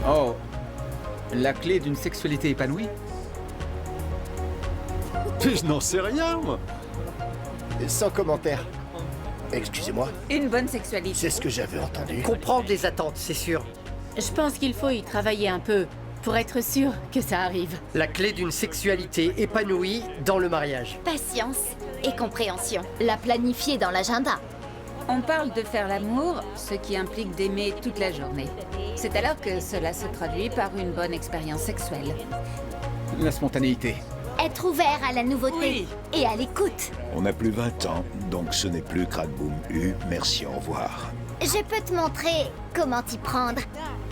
Oh, la clé d'une sexualité épanouie? Je n'en sais rien, moi. Sans commentaire. Excusez-moi, Une bonne sexualité. c'est ce que j'avais entendu. Comprendre les attentes, c'est sûr. Je pense qu'il faut y travailler un peu pour être sûr que ça arrive. La clé d'une sexualité épanouie dans le mariage. Patience et compréhension. La planifier dans l'agenda. On parle de faire l'amour, ce qui implique d'aimer toute la journée. C'est alors que cela se traduit par une bonne expérience sexuelle. La spontanéité. Être ouvert à la nouveauté Oui. et à l'écoute. On n'a plus 20 ans, donc ce n'est plus crack boom U, merci, au revoir. Je peux te montrer comment t'y prendre.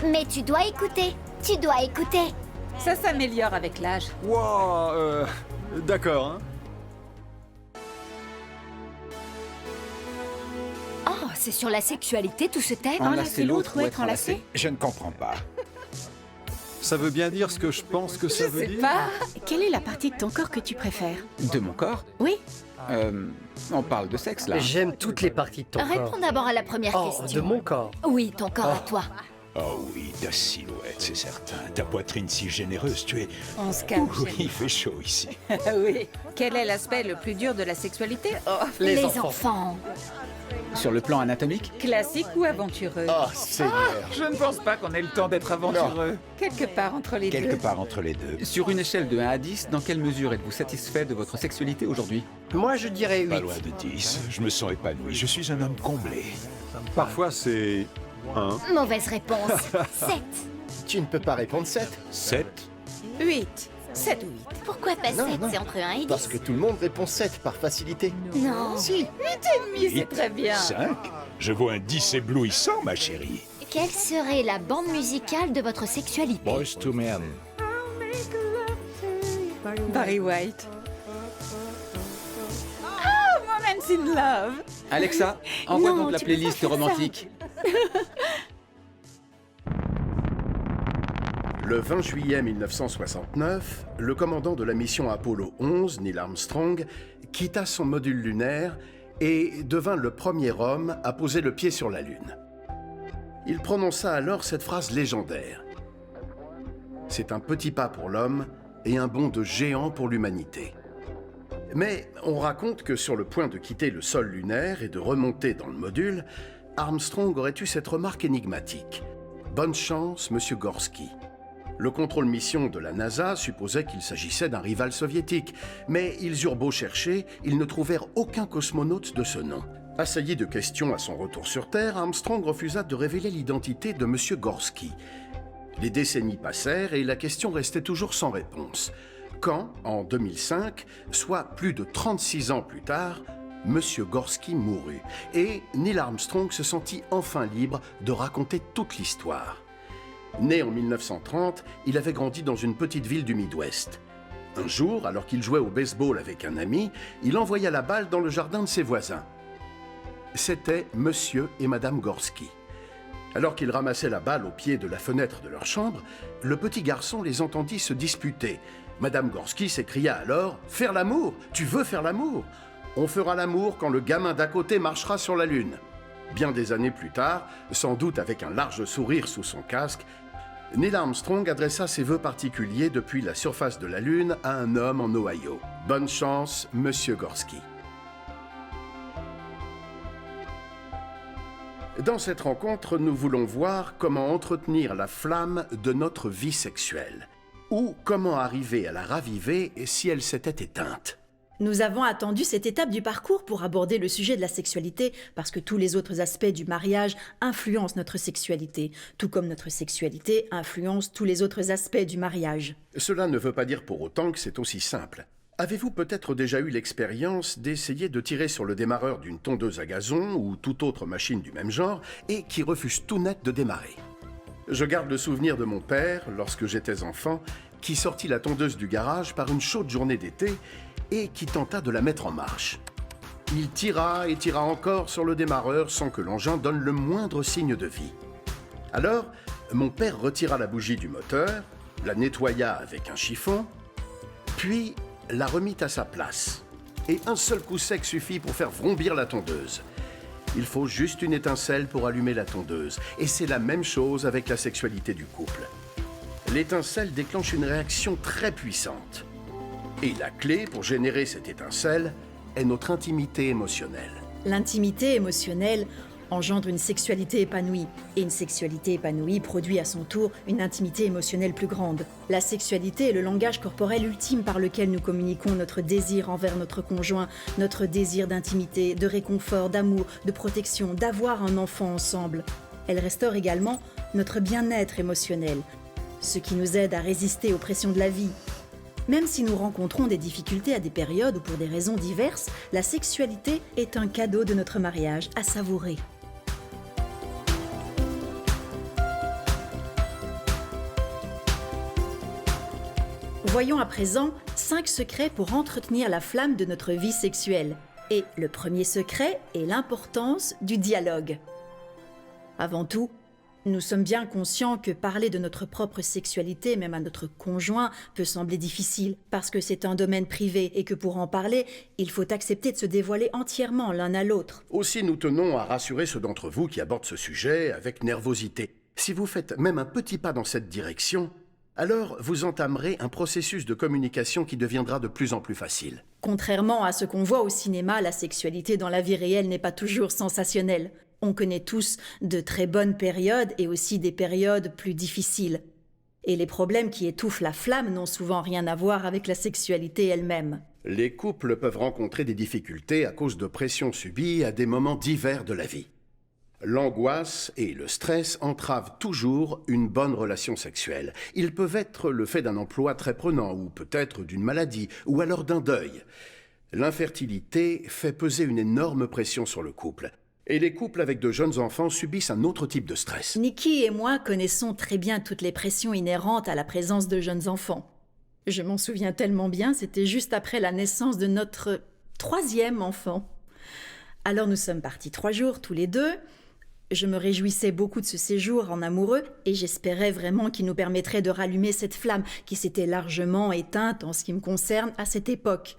Mais tu dois écouter. Tu dois écouter. Ça s'améliore avec l'âge. Wow, d'accord, hein. Oh, c'est sur la sexualité tout ce thème. Enlacer l'autre ou être enlacé? Je ne comprends pas. Ça veut bien dire ce que je pense que ça veut dire. Pas. Quelle est la partie de ton corps que tu préfères? De mon corps? Oui. On parle de sexe, là. J'aime toutes les parties de ton corps. Réponds d'abord à la première Oh, question. de mon corps. Oui, ton corps à toi. Oh oui, ta silhouette, c'est certain. Ta poitrine si généreuse, tu es... On se calme. Oui, il fait chaud ici. Oui. Quel est l'aspect le plus dur de la sexualité? Oh, Les Les enfants. enfants. Sur le plan anatomique? classique ou aventureux? Oh, Seigneur. Je ne pense pas qu'on ait le temps d'être aventureux. Quelque part entre les Quelque deux. part entre les deux. Sur une échelle de 1 à 10, dans quelle mesure êtes-vous satisfait de votre sexualité aujourd'hui? Moi, je dirais 8. Pas loin de 10. Je me sens épanoui. Je suis un homme comblé. Parfois, c'est... Mauvaise réponse. 7. Tu ne peux pas répondre 7. 7. 8. 7 ou 8. Pourquoi pas Non, 7? non. C'est entre 1 et 10. Parce que tout le monde répond 7 par facilité. Non. Si. Oui, c'est très bien. 5. Je vois un 10 éblouissant, ma chérie. Quelle serait la bande musicale de votre sexualité? Boys to men. Barry White. Ah, Moments in Love. Alexa, envoie Non, donc la tu peux pas playlist faire ça. romantique. Le 20 juillet 1969, le commandant de la mission Apollo 11, Neil Armstrong, quitta son module lunaire et devint le premier homme à poser le pied sur la Lune. Il prononça alors cette phrase légendaire. « C'est un petit pas pour l'homme et un bond de géant pour l'humanité. » Mais on raconte que sur le point de quitter le sol lunaire et de remonter dans le module, Armstrong aurait eu cette remarque énigmatique. « Bonne chance, monsieur Gorski. » Le contrôle mission de la NASA supposait qu'il s'agissait d'un rival soviétique, mais ils eurent beau chercher, ils ne trouvèrent aucun cosmonaute de ce nom. Assailli de questions à son retour sur Terre, Armstrong refusa de révéler l'identité de M. Gorski. Les décennies passèrent et la question restait toujours sans réponse. Quand, en 2005, soit plus de 36 ans plus tard, M. Gorski mourut et Neil Armstrong se sentit enfin libre de raconter toute l'histoire. Né en 1930, il avait grandi dans une petite ville du Midwest. Un jour, alors qu'il jouait au baseball avec un ami, il envoya la balle dans le jardin de ses voisins. C'était Monsieur et Madame Gorski. Alors qu'ils ramassaient la balle au pied de la fenêtre de leur chambre, le petit garçon les entendit se disputer. Madame Gorski s'écria alors « Faire l'amour? Tu veux faire l'amour? On fera l'amour quand le gamin d'à côté marchera sur la Lune. » Bien des années plus tard, sans doute avec un large sourire sous son casque, Neil Armstrong adressa ses vœux particuliers depuis la surface de la Lune à un homme en Ohio. Bonne chance, Monsieur Gorski. Dans cette rencontre, nous voulons voir comment entretenir la flamme de notre vie sexuelle, ou comment arriver à la raviver si elle s'était éteinte. Nous avons attendu cette étape du parcours pour aborder le sujet de la sexualité, parce que tous les autres aspects du mariage influencent notre sexualité, tout comme notre sexualité influence tous les autres aspects du mariage. Cela ne veut pas dire pour autant que c'est aussi simple. Avez-vous peut-être déjà eu l'expérience d'essayer de tirer sur le démarreur d'une tondeuse à gazon ou toute autre machine du même genre et qui refuse tout net de démarrer? Je garde le souvenir de mon père, lorsque j'étais enfant, qui sortit la tondeuse du garage par une chaude journée d'été et qui tenta de la mettre en marche. Il tira et tira encore sur le démarreur sans que l'engin donne le moindre signe de vie. Alors, mon père retira la bougie du moteur, la nettoya avec un chiffon, puis la remit à sa place. Et un seul coup sec suffit pour faire vrombir la tondeuse. Il faut juste une étincelle pour allumer la tondeuse. Et c'est la même chose avec la sexualité du couple. l'étincelle déclenche une réaction très puissante. Et la clé pour générer cette étincelle est notre intimité émotionnelle. L'intimité émotionnelle engendre une sexualité épanouie. Et une sexualité épanouie produit à son tour une intimité émotionnelle plus grande. La sexualité est le langage corporel ultime par lequel nous communiquons notre désir envers notre conjoint, notre désir d'intimité, de réconfort, d'amour, de protection, d'avoir un enfant ensemble. Elle restaure également notre bien-être émotionnel, ce qui nous aide à résister aux pressions de la vie. Même si nous rencontrons des difficultés à des périodes ou pour des raisons diverses, la sexualité est un cadeau de notre mariage à savourer. Voyons à présent 5 secrets pour entretenir la flamme de notre vie sexuelle. Et le premier secret est l'importance du dialogue. Avant tout, nous sommes bien conscients que parler de notre propre sexualité, même à notre conjoint, peut sembler difficile, parce que c'est un domaine privé et que pour en parler, il faut accepter de se dévoiler entièrement l'un à l'autre. Aussi, nous tenons à rassurer ceux d'entre vous qui abordent ce sujet avec nervosité. Si vous faites même un petit pas dans cette direction, alors vous entamerez un processus de communication qui deviendra de plus en plus facile. Contrairement à ce qu'on voit au cinéma, la sexualité dans la vie réelle n'est pas toujours sensationnelle. On connaît tous de très bonnes périodes et aussi des périodes plus difficiles. Et les problèmes qui étouffent la flamme n'ont souvent rien à voir avec la sexualité elle-même. Les couples peuvent rencontrer des difficultés à cause de pressions subies à des moments divers de la vie. L'angoisse et le stress entravent toujours une bonne relation sexuelle. Ils peuvent être le fait d'un emploi très prenant, ou peut-être d'une maladie, ou alors d'un deuil. L'infertilité fait peser une énorme pression sur le couple. Et les couples avec de jeunes enfants subissent un autre type de stress. Nikki et moi connaissons très bien toutes les pressions inhérentes à la présence de jeunes enfants. Je m'en souviens tellement bien, c'était juste après la naissance de notre 3e enfant. Alors nous sommes partis 3 jours tous les deux. Je me réjouissais beaucoup de ce séjour en amoureux et j'espérais vraiment qu'il nous permettrait de rallumer cette flamme qui s'était largement éteinte en ce qui me concerne à cette époque.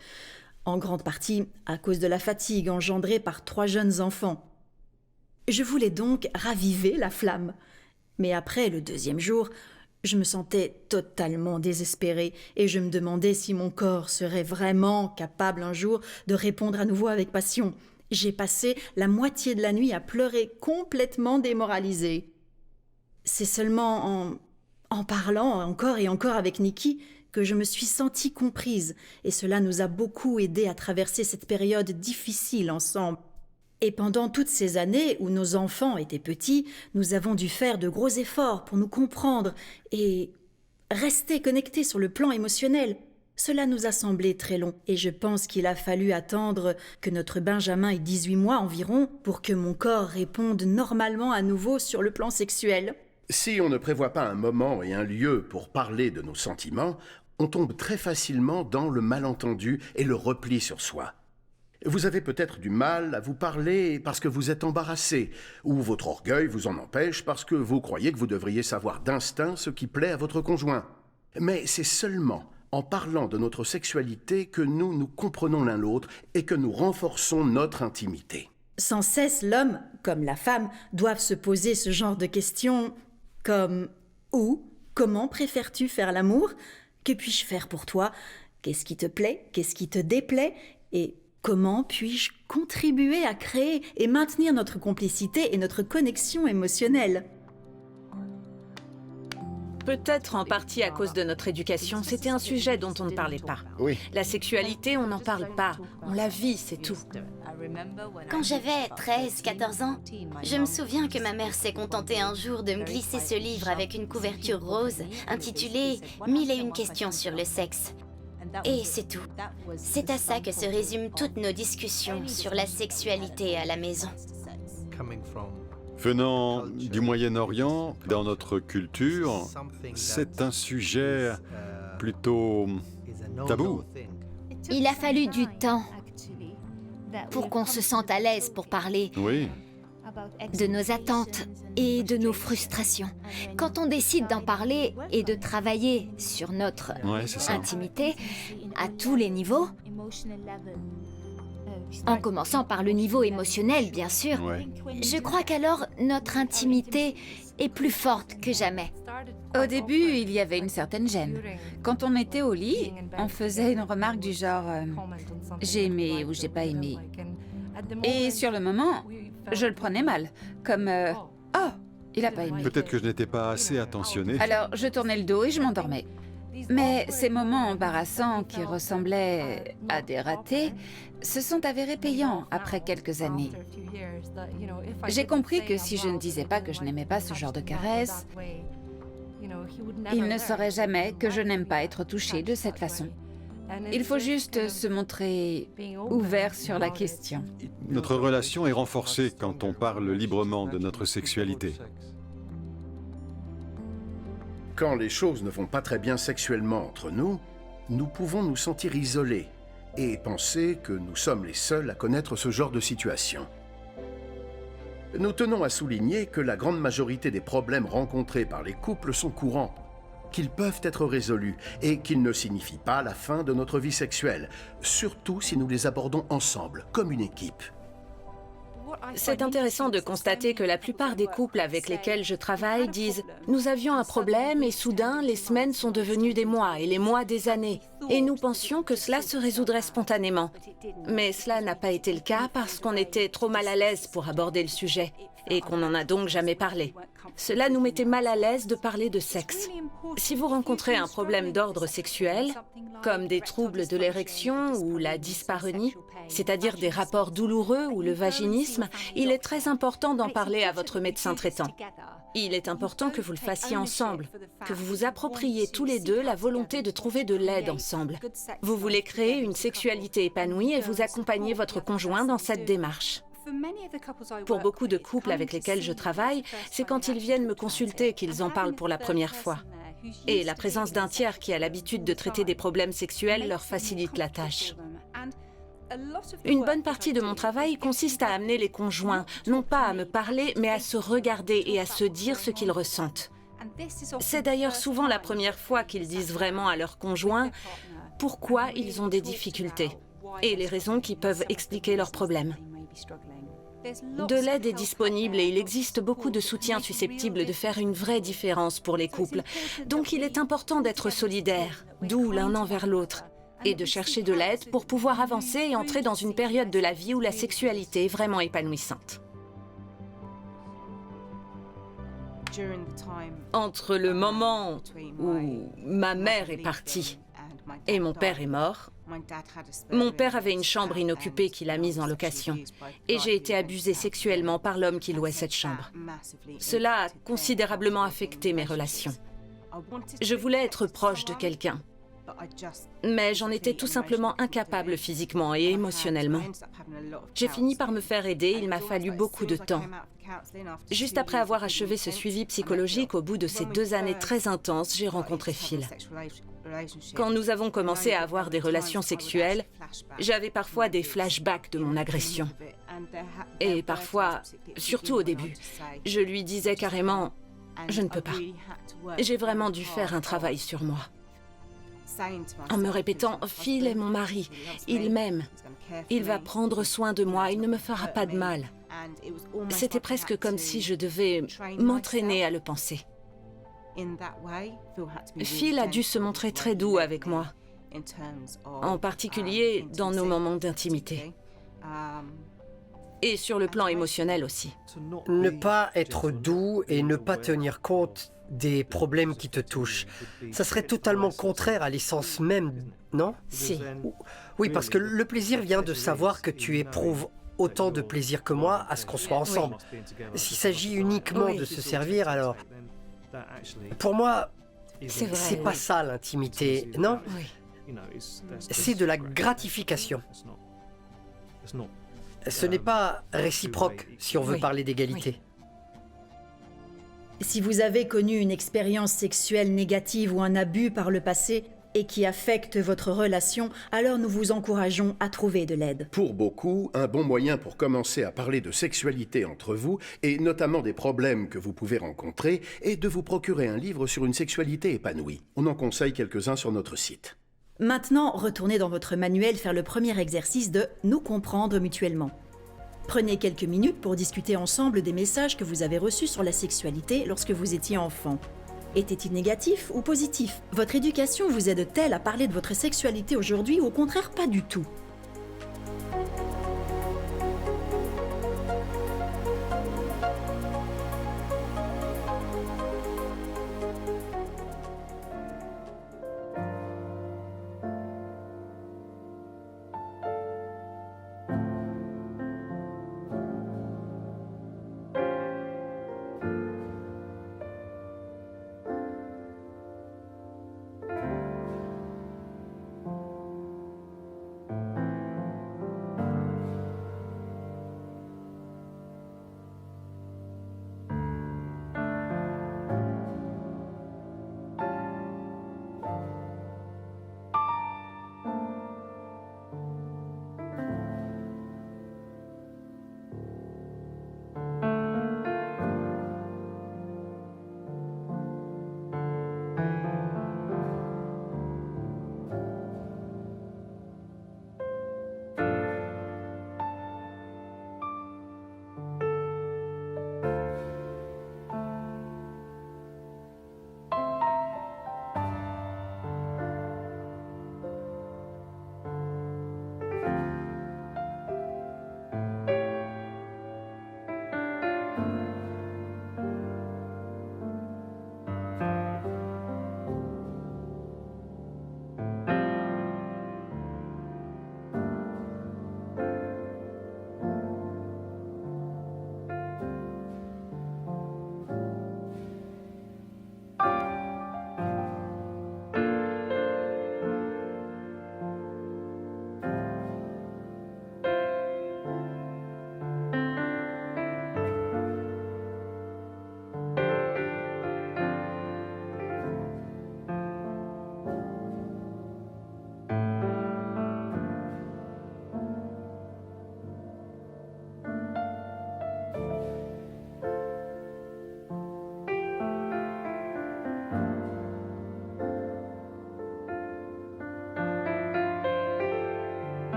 En grande partie à cause de la fatigue engendrée par 3 jeunes enfants. Je voulais donc raviver la flamme. Mais après le 2e jour, je me sentais totalement désespérée et je me demandais si mon corps serait vraiment capable un jour de répondre à nouveau avec passion. J'ai passé la moitié de la nuit à pleurer complètement démoralisée. C'est seulement en parlant encore et encore avec Nikki que je me suis sentie comprise et cela nous a beaucoup aidés à traverser cette période difficile ensemble. Et pendant toutes ces années où nos enfants étaient petits, nous avons dû faire de gros efforts pour nous comprendre et rester connectés sur le plan émotionnel. Cela nous a semblé très long et je pense qu'il a fallu attendre que notre Benjamin ait 18 mois environ pour que mon corps réponde normalement à nouveau sur le plan sexuel. Si on ne prévoit pas un moment et un lieu pour parler de nos sentiments, on tombe très facilement dans le malentendu et le repli sur soi. Vous avez peut-être du mal à vous parler parce que vous êtes embarrassé, ou votre orgueil vous en empêche parce que vous croyez que vous devriez savoir d'instinct ce qui plaît à votre conjoint. Mais c'est seulement en parlant de notre sexualité que nous nous comprenons l'un l'autre et que nous renforçons notre intimité. Sans cesse, l'homme, comme la femme, doivent se poser ce genre de questions comme « Où ? Comment préfères-tu faire l'amour ? Que puis-je faire pour toi ? Qu'est-ce qui te plaît ? Qu'est-ce qui te déplaît ? Et comment puis-je contribuer à créer et maintenir notre complicité et notre connexion émotionnelle ?» Peut-être en partie à cause de notre éducation, c'était un sujet dont on ne parlait pas. Oui. La sexualité, on n'en parle pas. On la vit, c'est tout. Quand j'avais 13-14 ans, je me souviens que ma mère s'est contentée un jour de me glisser ce livre avec une couverture rose intitulé « 1001 questions sur le sexe ». Et c'est tout. C'est à ça que se résument toutes nos discussions sur la sexualité à la maison. Venant du Moyen-Orient, dans notre culture, c'est un sujet plutôt tabou. Il a fallu du temps pour qu'on se sente à l'aise pour parler de nos attentes et de nos frustrations. Quand on décide d'en parler et de travailler sur notre intimité à tous les niveaux, en commençant par le niveau émotionnel, bien sûr, je crois qu'alors notre intimité est plus forte que jamais. Au début, il y avait une certaine gêne. Quand on était au lit, on faisait une remarque du genre j'ai aimé ou j'ai pas aimé. Et sur le moment, je le prenais mal, comme oh, il a pas aimé. Peut-être que je n'étais pas assez attentionné. Alors, je tournais le dos et je m'endormais. Mais ces moments embarrassants qui ressemblaient à des ratés se sont avérés payants après quelques années. J'ai compris que si je ne disais pas que je n'aimais pas ce genre de caresse, il ne saurait jamais que je n'aime pas être touchée de cette façon. Il faut juste se montrer ouvert sur la question. Notre relation est renforcée quand on parle librement de notre sexualité. Quand les choses ne vont pas très bien sexuellement entre nous, nous pouvons nous sentir isolés et penser que nous sommes les seuls à connaître ce genre de situation. Nous tenons à souligner que la grande majorité des problèmes rencontrés par les couples sont courants, qu'ils peuvent être résolus et qu'ils ne signifient pas la fin de notre vie sexuelle, surtout si nous les abordons ensemble, comme une équipe. C'est intéressant de constater que la plupart des couples avec lesquels je travaille disent « Nous avions un problème et soudain, les semaines sont devenues des mois et les mois des années. Et nous pensions que cela se résoudrait spontanément. » Mais cela n'a pas été le cas parce qu'on était trop mal à l'aise pour aborder le sujet et qu'on n'en a donc jamais parlé. Cela nous mettait mal à l'aise de parler de sexe. Si vous rencontrez un problème d'ordre sexuel, comme des troubles de l'érection ou la dyspareunie, c'est-à-dire des rapports douloureux ou le vaginisme, il est très important d'en parler à votre médecin traitant. Il est important que vous le fassiez ensemble, que vous vous appropriez tous les deux la volonté de trouver de l'aide ensemble. Vous voulez créer une sexualité épanouie et vous accompagner votre conjoint dans cette démarche. Pour beaucoup de couples avec lesquels je travaille, c'est quand ils viennent me consulter qu'ils en parlent pour la première fois. Et la présence d'un tiers qui a l'habitude de traiter des problèmes sexuels leur facilite la tâche. Une bonne partie de mon travail consiste à amener les conjoints, non pas à me parler, mais à se regarder et à se dire ce qu'ils ressentent. C'est d'ailleurs souvent la première fois qu'ils disent vraiment à leur conjoint pourquoi ils ont des difficultés et les raisons qui peuvent expliquer leurs problèmes. De l'aide est disponible et il existe beaucoup de soutiens susceptibles de faire une vraie différence pour les couples. Donc il est important d'être solidaires, doux l'un envers l'autre, et de chercher de l'aide pour pouvoir avancer et entrer dans une période de la vie où la sexualité est vraiment épanouissante. Entre le moment où ma mère est partie et mon père est mort, mon père avait une chambre inoccupée qu'il a mise en location et j'ai été abusée sexuellement par l'homme qui louait cette chambre. Cela a considérablement affecté mes relations. Je voulais être proche de quelqu'un, mais j'en étais tout simplement incapable physiquement et émotionnellement. J'ai fini par me faire aider, il m'a fallu beaucoup de temps. Juste après avoir achevé ce suivi psychologique, au bout de ces 2 années très intenses, j'ai rencontré Phil. Quand nous avons commencé à avoir des relations sexuelles, j'avais parfois des flashbacks de mon agression. Et parfois, surtout au début, je lui disais carrément « Je ne peux pas ». J'ai vraiment dû faire un travail sur moi. En me répétant « Phil est mon mari, il m'aime, il va prendre soin de moi, il ne me fera pas de mal ». C'était presque comme si je devais m'entraîner à le penser. Phil a dû se montrer très doux avec moi, en particulier dans nos moments d'intimité. Et sur le plan émotionnel aussi. Ne pas être doux et ne pas tenir compte des problèmes qui te touchent, ça serait totalement contraire à l'essence même, non? Si. Oui, parce que le plaisir vient de savoir que tu éprouves autant de plaisir que moi à ce qu'on soit ensemble. S'il s'agit uniquement de se servir, alors... Pour moi, c'est pas ça l'intimité, non? Oui. C'est de la gratification. Ce n'est pas réciproque si on veut parler d'égalité. Si vous avez connu une expérience sexuelle négative ou un abus par le passé et qui affecte votre relation, alors nous vous encourageons à trouver de l'aide. Pour beaucoup, un bon moyen pour commencer à parler de sexualité entre vous, et notamment des problèmes que vous pouvez rencontrer, est de vous procurer un livre sur une sexualité épanouie. On en conseille quelques-uns sur notre site. Maintenant, retournez dans votre manuel faire le premier exercice de « nous comprendre mutuellement ». Prenez quelques minutes pour discuter ensemble des messages que vous avez reçus sur la sexualité lorsque vous étiez enfant. Était-il négatif ou positif? Votre éducation vous aide-t-elle à parler de votre sexualité aujourd'hui ou au contraire pas du tout?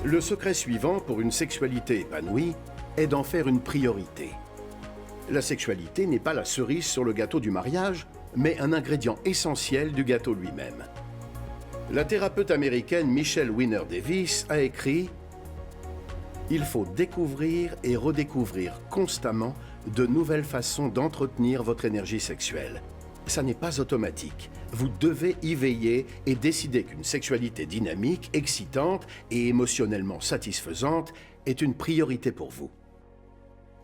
Le secret suivant pour une sexualité épanouie est d'en faire une priorité. La sexualité n'est pas la cerise sur le gâteau du mariage, mais un ingrédient essentiel du gâteau lui-même. La thérapeute américaine Michelle Winner Davis a écrit « Il faut découvrir et redécouvrir constamment de nouvelles façons d'entretenir votre énergie sexuelle. Ça n'est pas automatique. Vous devez y veiller et décider qu'une sexualité dynamique, excitante et émotionnellement satisfaisante est une priorité pour vous. »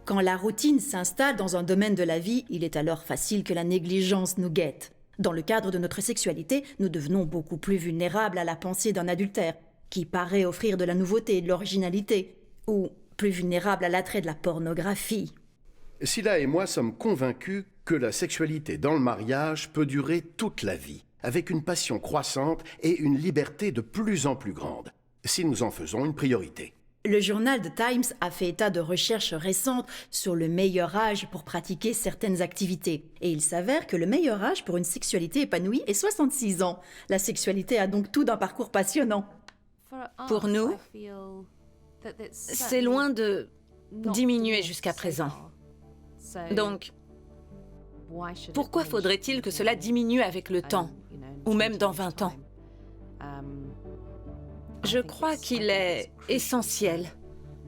Quand la routine s'installe dans un domaine de la vie, il est alors facile que la négligence nous guette. Dans le cadre de notre sexualité, nous devenons beaucoup plus vulnérables à la pensée d'un adultère, qui paraît offrir de la nouveauté et de l'originalité, ou plus vulnérables à l'attrait de la pornographie. Scylla et moi sommes convaincus que la sexualité dans le mariage peut durer toute la vie, avec une passion croissante et une liberté de plus en plus grande, si nous en faisons une priorité. Le journal The Times a fait état de recherches récentes sur le meilleur âge pour pratiquer certaines activités. Et il s'avère que le meilleur âge pour une sexualité épanouie est 66 ans. La sexualité a donc tout d'un parcours passionnant. Pour nous, c'est loin de diminuer jusqu'à présent. Donc, pourquoi faudrait-il que cela diminue avec le temps, ou même dans 20 ans ? Je crois qu'il est essentiel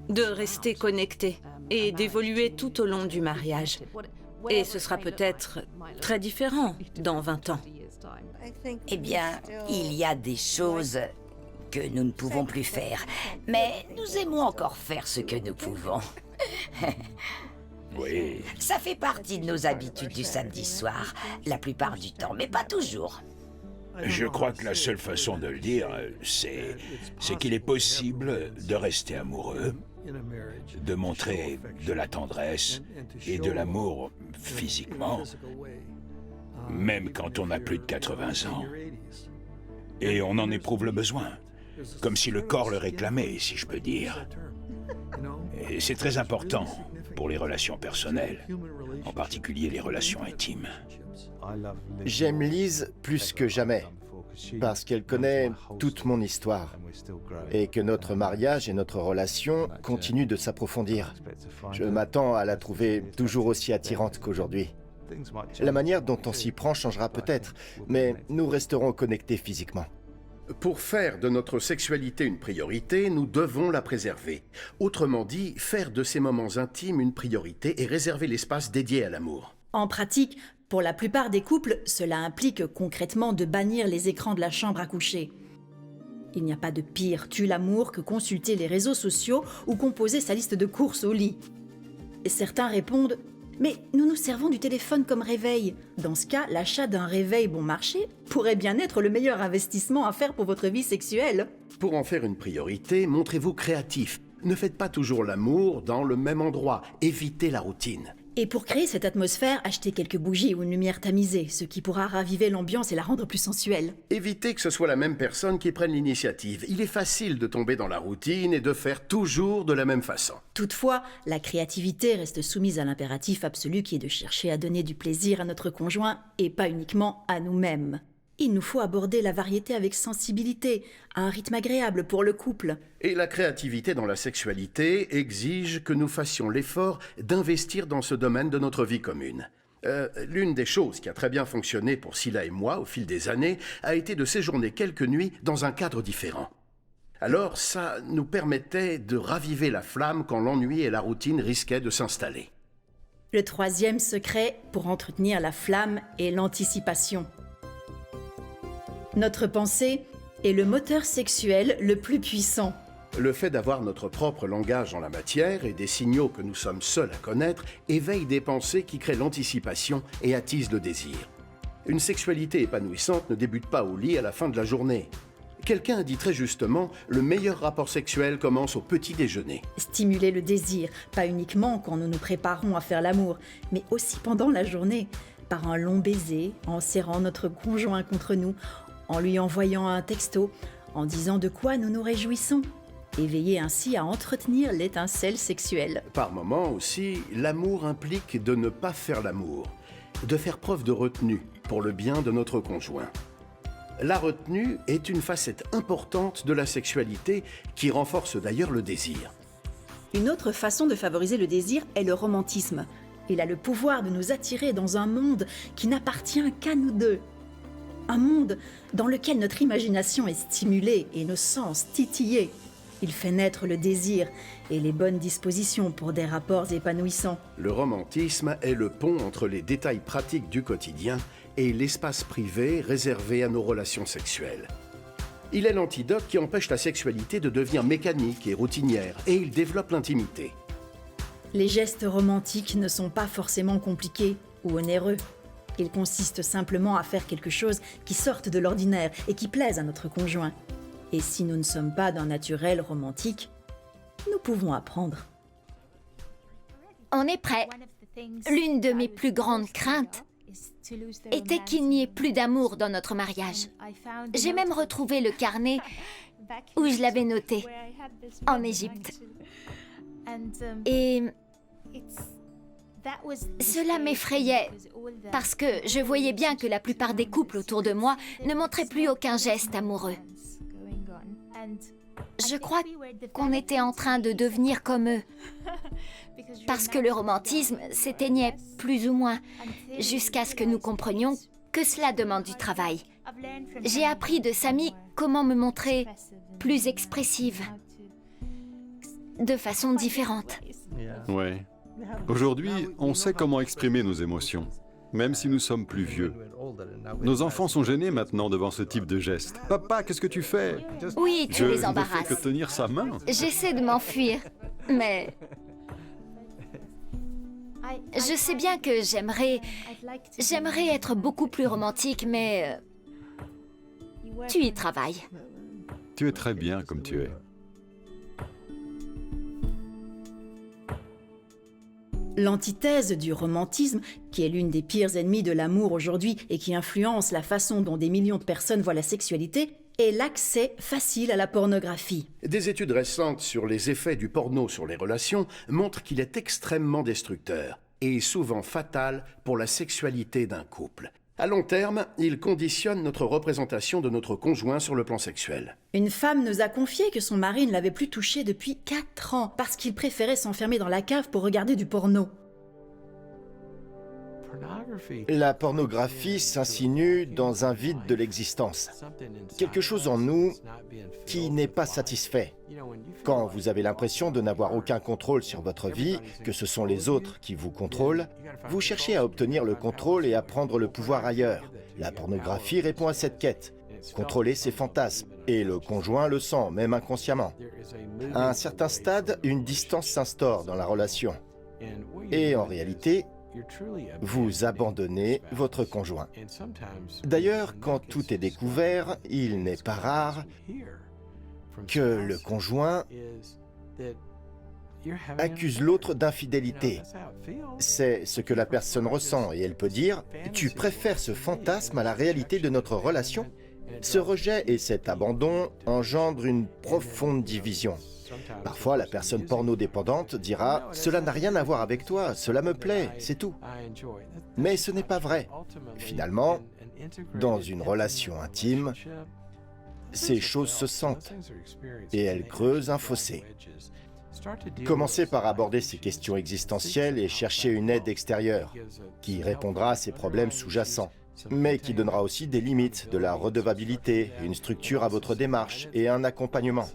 de rester connecté et d'évoluer tout au long du mariage. Et ce sera peut-être très différent dans 20 ans. Eh bien, il y a des choses que nous ne pouvons plus faire, mais nous aimons encore faire ce que nous pouvons. Oui. Ça fait partie de nos habitudes du samedi soir, la plupart du temps, mais pas toujours. Je crois que la seule façon de le dire, c'est qu'il est possible de rester amoureux, de montrer de la tendresse et de l'amour physiquement, même quand on a plus de 80 ans. Et on en éprouve le besoin, comme si le corps le réclamait, si je peux dire. Et c'est très important pour les relations personnelles, en particulier les relations intimes. J'aime Liz plus que jamais, parce qu'elle connaît toute mon histoire, et que notre mariage et notre relation continuent de s'approfondir. Je m'attends à la trouver toujours aussi attirante qu'aujourd'hui. La manière dont on s'y prend changera peut-être, mais nous resterons connectés physiquement. Pour faire de notre sexualité une priorité, nous devons la préserver. Autrement dit, faire de ces moments intimes une priorité et réserver l'espace dédié à l'amour. En pratique, pour la plupart des couples, cela implique concrètement de bannir les écrans de la chambre à coucher. Il n'y a pas de pire tue l'amour que consulter les réseaux sociaux ou composer sa liste de courses au lit. Et certains répondent « Mais nous nous servons du téléphone comme réveil. Dans ce cas, l'achat d'un réveil bon marché pourrait bien être le meilleur investissement à faire pour votre vie sexuelle. » Pour en faire une priorité, montrez-vous créatif. Ne faites pas toujours l'amour dans le même endroit. Évitez la routine. Et pour créer cette atmosphère, achetez quelques bougies ou une lumière tamisée, ce qui pourra raviver l'ambiance et la rendre plus sensuelle. Évitez que ce soit la même personne qui prenne l'initiative. Il est facile de tomber dans la routine et de faire toujours de la même façon. Toutefois, la créativité reste soumise à l'impératif absolu qui est de chercher à donner du plaisir à notre conjoint et pas uniquement à nous-mêmes. Il nous faut aborder la variété avec sensibilité, à un rythme agréable pour le couple. Et la créativité dans la sexualité exige que nous fassions l'effort d'investir dans ce domaine de notre vie commune. L'une des choses qui a très bien fonctionné pour Scylla et moi au fil des années a été de séjourner quelques nuits dans un cadre différent. Alors ça nous permettait de raviver la flamme quand l'ennui et la routine risquaient de s'installer. Le troisième secret pour entretenir la flamme est l'anticipation. Notre pensée est le moteur sexuel le plus puissant. Le fait d'avoir notre propre langage en la matière et des signaux que nous sommes seuls à connaître éveille des pensées qui créent l'anticipation et attisent le désir. Une sexualité épanouissante ne débute pas au lit à la fin de la journée. Quelqu'un a dit très justement, le meilleur rapport sexuel commence au petit déjeuner. Stimuler le désir, pas uniquement quand nous nous préparons à faire l'amour, mais aussi pendant la journée, par un long baiser, en serrant notre conjoint contre nous, en lui envoyant un texto, en disant de quoi nous nous réjouissons, et veiller ainsi à entretenir l'étincelle sexuelle. Par moments aussi, l'amour implique de ne pas faire l'amour, de faire preuve de retenue pour le bien de notre conjoint. La retenue est une facette importante de la sexualité qui renforce d'ailleurs le désir. Une autre façon de favoriser le désir est le romantisme. Il a le pouvoir de nous attirer dans un monde qui n'appartient qu'à nous deux. Un monde dans lequel notre imagination est stimulée et nos sens titillés. Il fait naître le désir et les bonnes dispositions pour des rapports épanouissants. Le romantisme est le pont entre les détails pratiques du quotidien et l'espace privé réservé à nos relations sexuelles. Il est l'antidote qui empêche la sexualité de devenir mécanique et routinière, et il développe l'intimité. Les gestes romantiques ne sont pas forcément compliqués ou onéreux. Ils consistent simplement à faire quelque chose qui sorte de l'ordinaire et qui plaise à notre conjoint. Et si nous ne sommes pas d'un naturel romantique, nous pouvons apprendre. On est prêt. L'une de mes plus grandes craintes était qu'il n'y ait plus d'amour dans notre mariage. J'ai même retrouvé le carnet où je l'avais noté, en Égypte. Et cela m'effrayait, parce que je voyais bien que la plupart des couples autour de moi ne montraient plus aucun geste amoureux. Je crois qu'on était en train de devenir comme eux, parce que le romantisme s'éteignait plus ou moins, jusqu'à ce que nous comprenions que cela demande du travail. J'ai appris de Samy comment me montrer plus expressive, de façon différente. Ouais. Aujourd'hui, on sait comment exprimer nos émotions, même si nous sommes plus vieux. Nos enfants sont gênés maintenant devant ce type de geste. « Papa, qu'est-ce que tu fais ?» Oui, tu les Je ne fais embarrasses. que tenir sa main. J'essaie de m'enfuir, mais... Je sais bien que j'aimerais être beaucoup plus romantique, mais... Tu y travailles. Tu es très bien comme tu es. L'antithèse du romantisme, qui est l'une des pires ennemies de l'amour aujourd'hui et qui influence la façon dont des millions de personnes voient la sexualité, est l'accès facile à la pornographie. Des études récentes sur les effets du porno sur les relations montrent qu'il est extrêmement destructeur et souvent fatal pour la sexualité d'un couple. À long terme, il conditionne notre représentation de notre conjoint sur le plan sexuel. Une femme nous a confié que son mari ne l'avait plus touchée depuis 4 ans parce qu'il préférait s'enfermer dans la cave pour regarder du porno. La pornographie s'insinue dans un vide de l'existence. Quelque chose en nous qui n'est pas satisfait. Quand vous avez l'impression de n'avoir aucun contrôle sur votre vie, que ce sont les autres qui vous contrôlent, vous cherchez à obtenir le contrôle et à prendre le pouvoir ailleurs. La pornographie répond à cette quête. Contrôler ses fantasmes. Et le conjoint le sent, même inconsciemment. À un certain stade, une distance s'instaure dans la relation. Et en réalité, vous abandonnez votre conjoint. D'ailleurs, quand tout est découvert, il n'est pas rare que le conjoint accuse l'autre d'infidélité. C'est ce que la personne ressent et elle peut dire « Tu préfères ce fantasme à la réalité de notre relation ?» Ce rejet et cet abandon engendrent une profonde division. Parfois, la personne porno-dépendante dira « Cela n'a rien à voir avec toi, cela me plaît, c'est tout. » Mais ce n'est pas vrai. Finalement, dans une relation intime, ces choses se sentent et elles creusent un fossé. Commencez par aborder ces questions existentielles et chercher une aide extérieure qui répondra à ces problèmes sous-jacents, mais qui donnera aussi des limites, de la redevabilité, une structure à votre démarche et un accompagnement.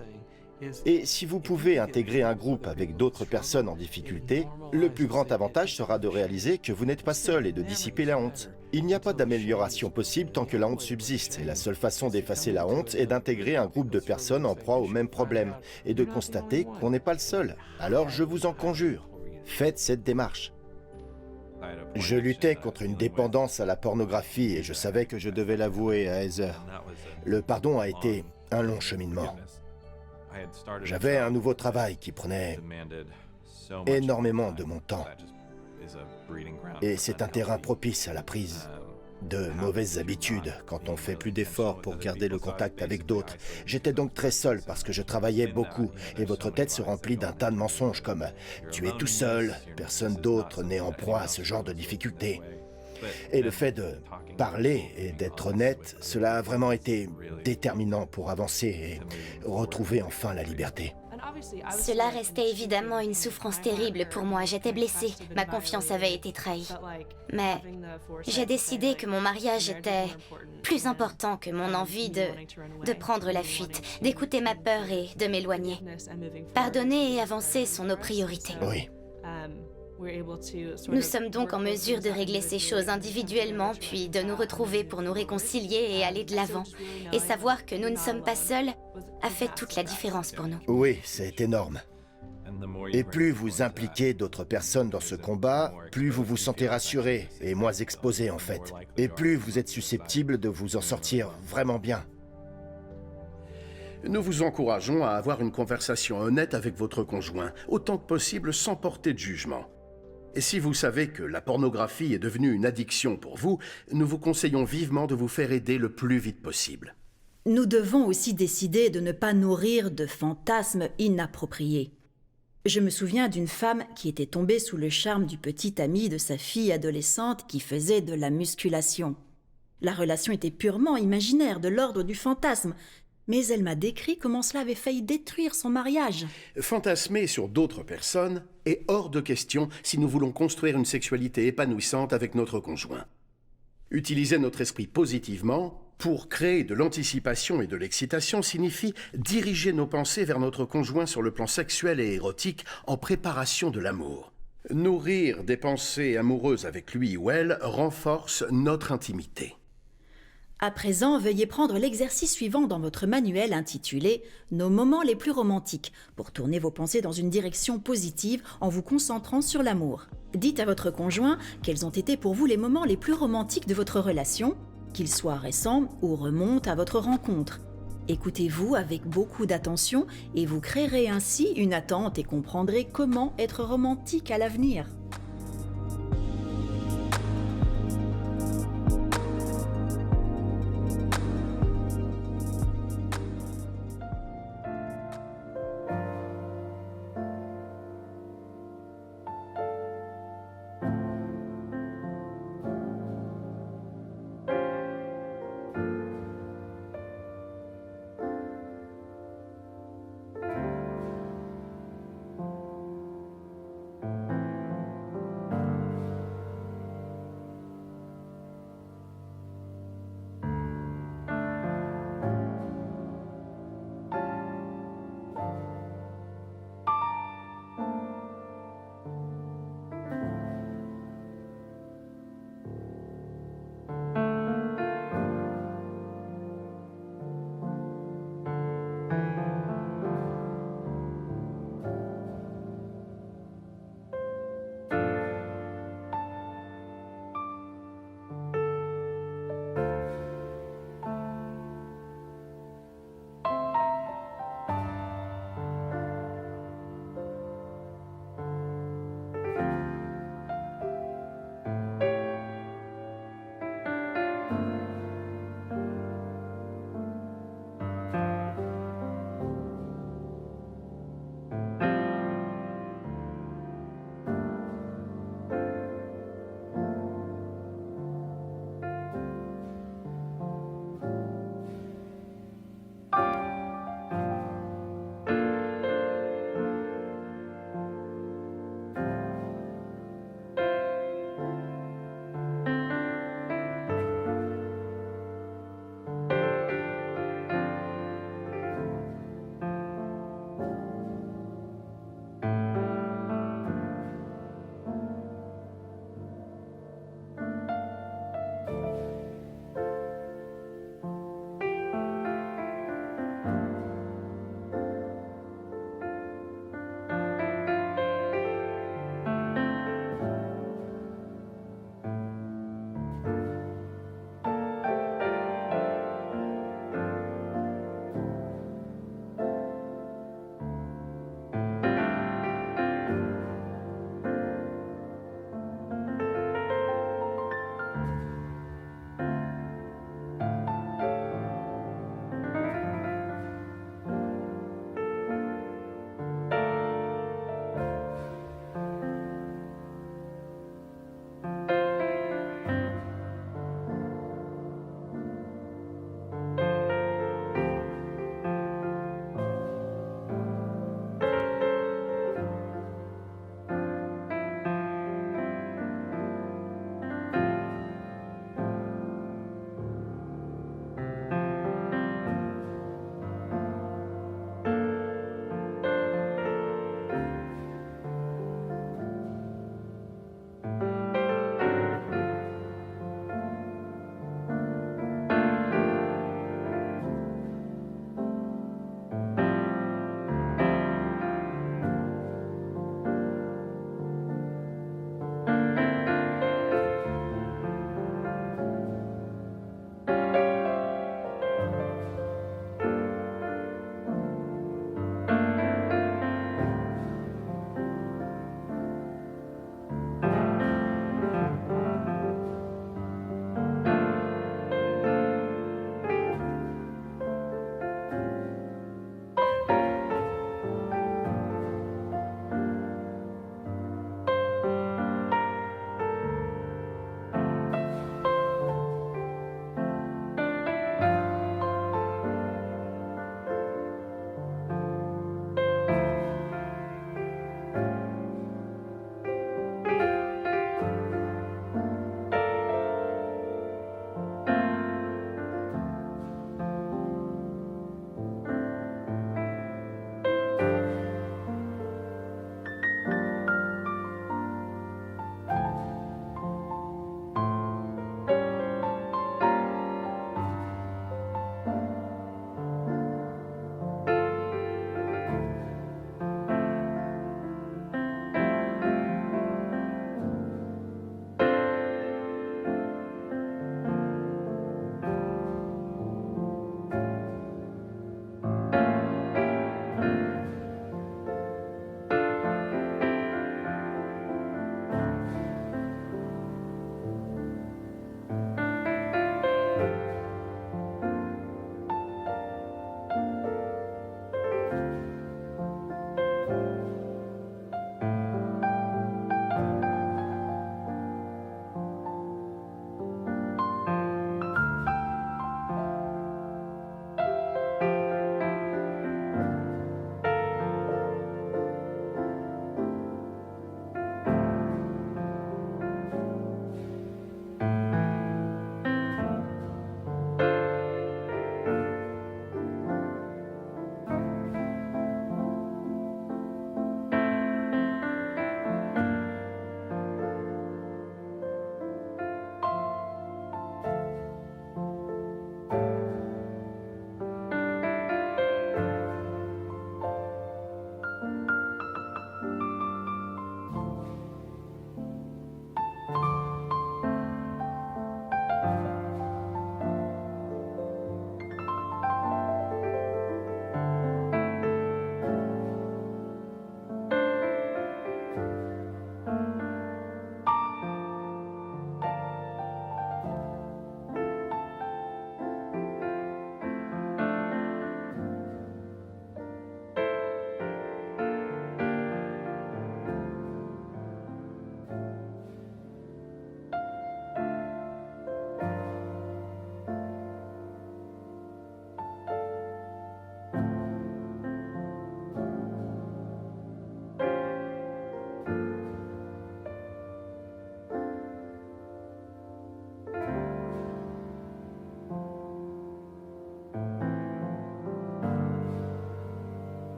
Et si vous pouvez intégrer un groupe avec d'autres personnes en difficulté, le plus grand avantage sera de réaliser que vous n'êtes pas seul et de dissiper la honte. Il n'y a pas d'amélioration possible tant que la honte subsiste, et la seule façon d'effacer la honte est d'intégrer un groupe de personnes en proie au même problème, et de constater qu'on n'est pas le seul. Alors je vous en conjure, faites cette démarche. Je luttais contre une dépendance à la pornographie et je savais que je devais l'avouer à Heather. Le pardon a été un long cheminement. J'avais un nouveau travail qui prenait énormément de mon temps. Et c'est un terrain propice à la prise de mauvaises habitudes quand on fait plus d'efforts pour garder le contact avec d'autres. J'étais donc très seul parce que je travaillais beaucoup et votre tête se remplit d'un tas de mensonges comme « tu es tout seul, personne d'autre n'est en proie à ce genre de difficultés ». Et le fait de parler et d'être honnête, cela a vraiment été déterminant pour avancer et retrouver enfin la liberté. Cela restait évidemment une souffrance terrible pour moi. J'étais blessée, ma confiance avait été trahie. Mais j'ai décidé que mon mariage était plus important que mon envie de prendre la fuite, d'écouter ma peur et de m'éloigner. Pardonner et avancer sont nos priorités. Oui. Nous sommes donc en mesure de régler ces choses individuellement, puis de nous retrouver pour nous réconcilier et aller de l'avant. Et savoir que nous ne sommes pas seuls a fait toute la différence pour nous. Oui, c'est énorme. Et plus vous impliquez d'autres personnes dans ce combat, plus vous vous sentez rassuré et moins exposé en fait. Et plus vous êtes susceptible de vous en sortir vraiment bien. Nous vous encourageons à avoir une conversation honnête avec votre conjoint, autant que possible sans porter de jugement. Et si vous savez que la pornographie est devenue une addiction pour vous, nous vous conseillons vivement de vous faire aider le plus vite possible. Nous devons aussi décider de ne pas nourrir de fantasmes inappropriés. Je me souviens d'une femme qui était tombée sous le charme du petit ami de sa fille adolescente qui faisait de la musculation. La relation était purement imaginaire, de l'ordre du fantasme, mais elle m'a décrit comment cela avait failli détruire son mariage. Fantasmer sur d'autres personnes est hors de question si nous voulons construire une sexualité épanouissante avec notre conjoint. Utiliser notre esprit positivement pour créer de l'anticipation et de l'excitation signifie diriger nos pensées vers notre conjoint sur le plan sexuel et érotique en préparation de l'amour. Nourrir des pensées amoureuses avec lui ou elle renforce notre intimité. À présent, veuillez prendre l'exercice suivant dans votre manuel intitulé « Nos moments les plus romantiques » pour tourner vos pensées dans une direction positive en vous concentrant sur l'amour. Dites à votre conjoint quels ont été pour vous les moments les plus romantiques de votre relation, qu'ils soient récents ou remontent à votre rencontre. Écoutez-vous avec beaucoup d'attention et vous créerez ainsi une attente et comprendrez comment être romantique à l'avenir.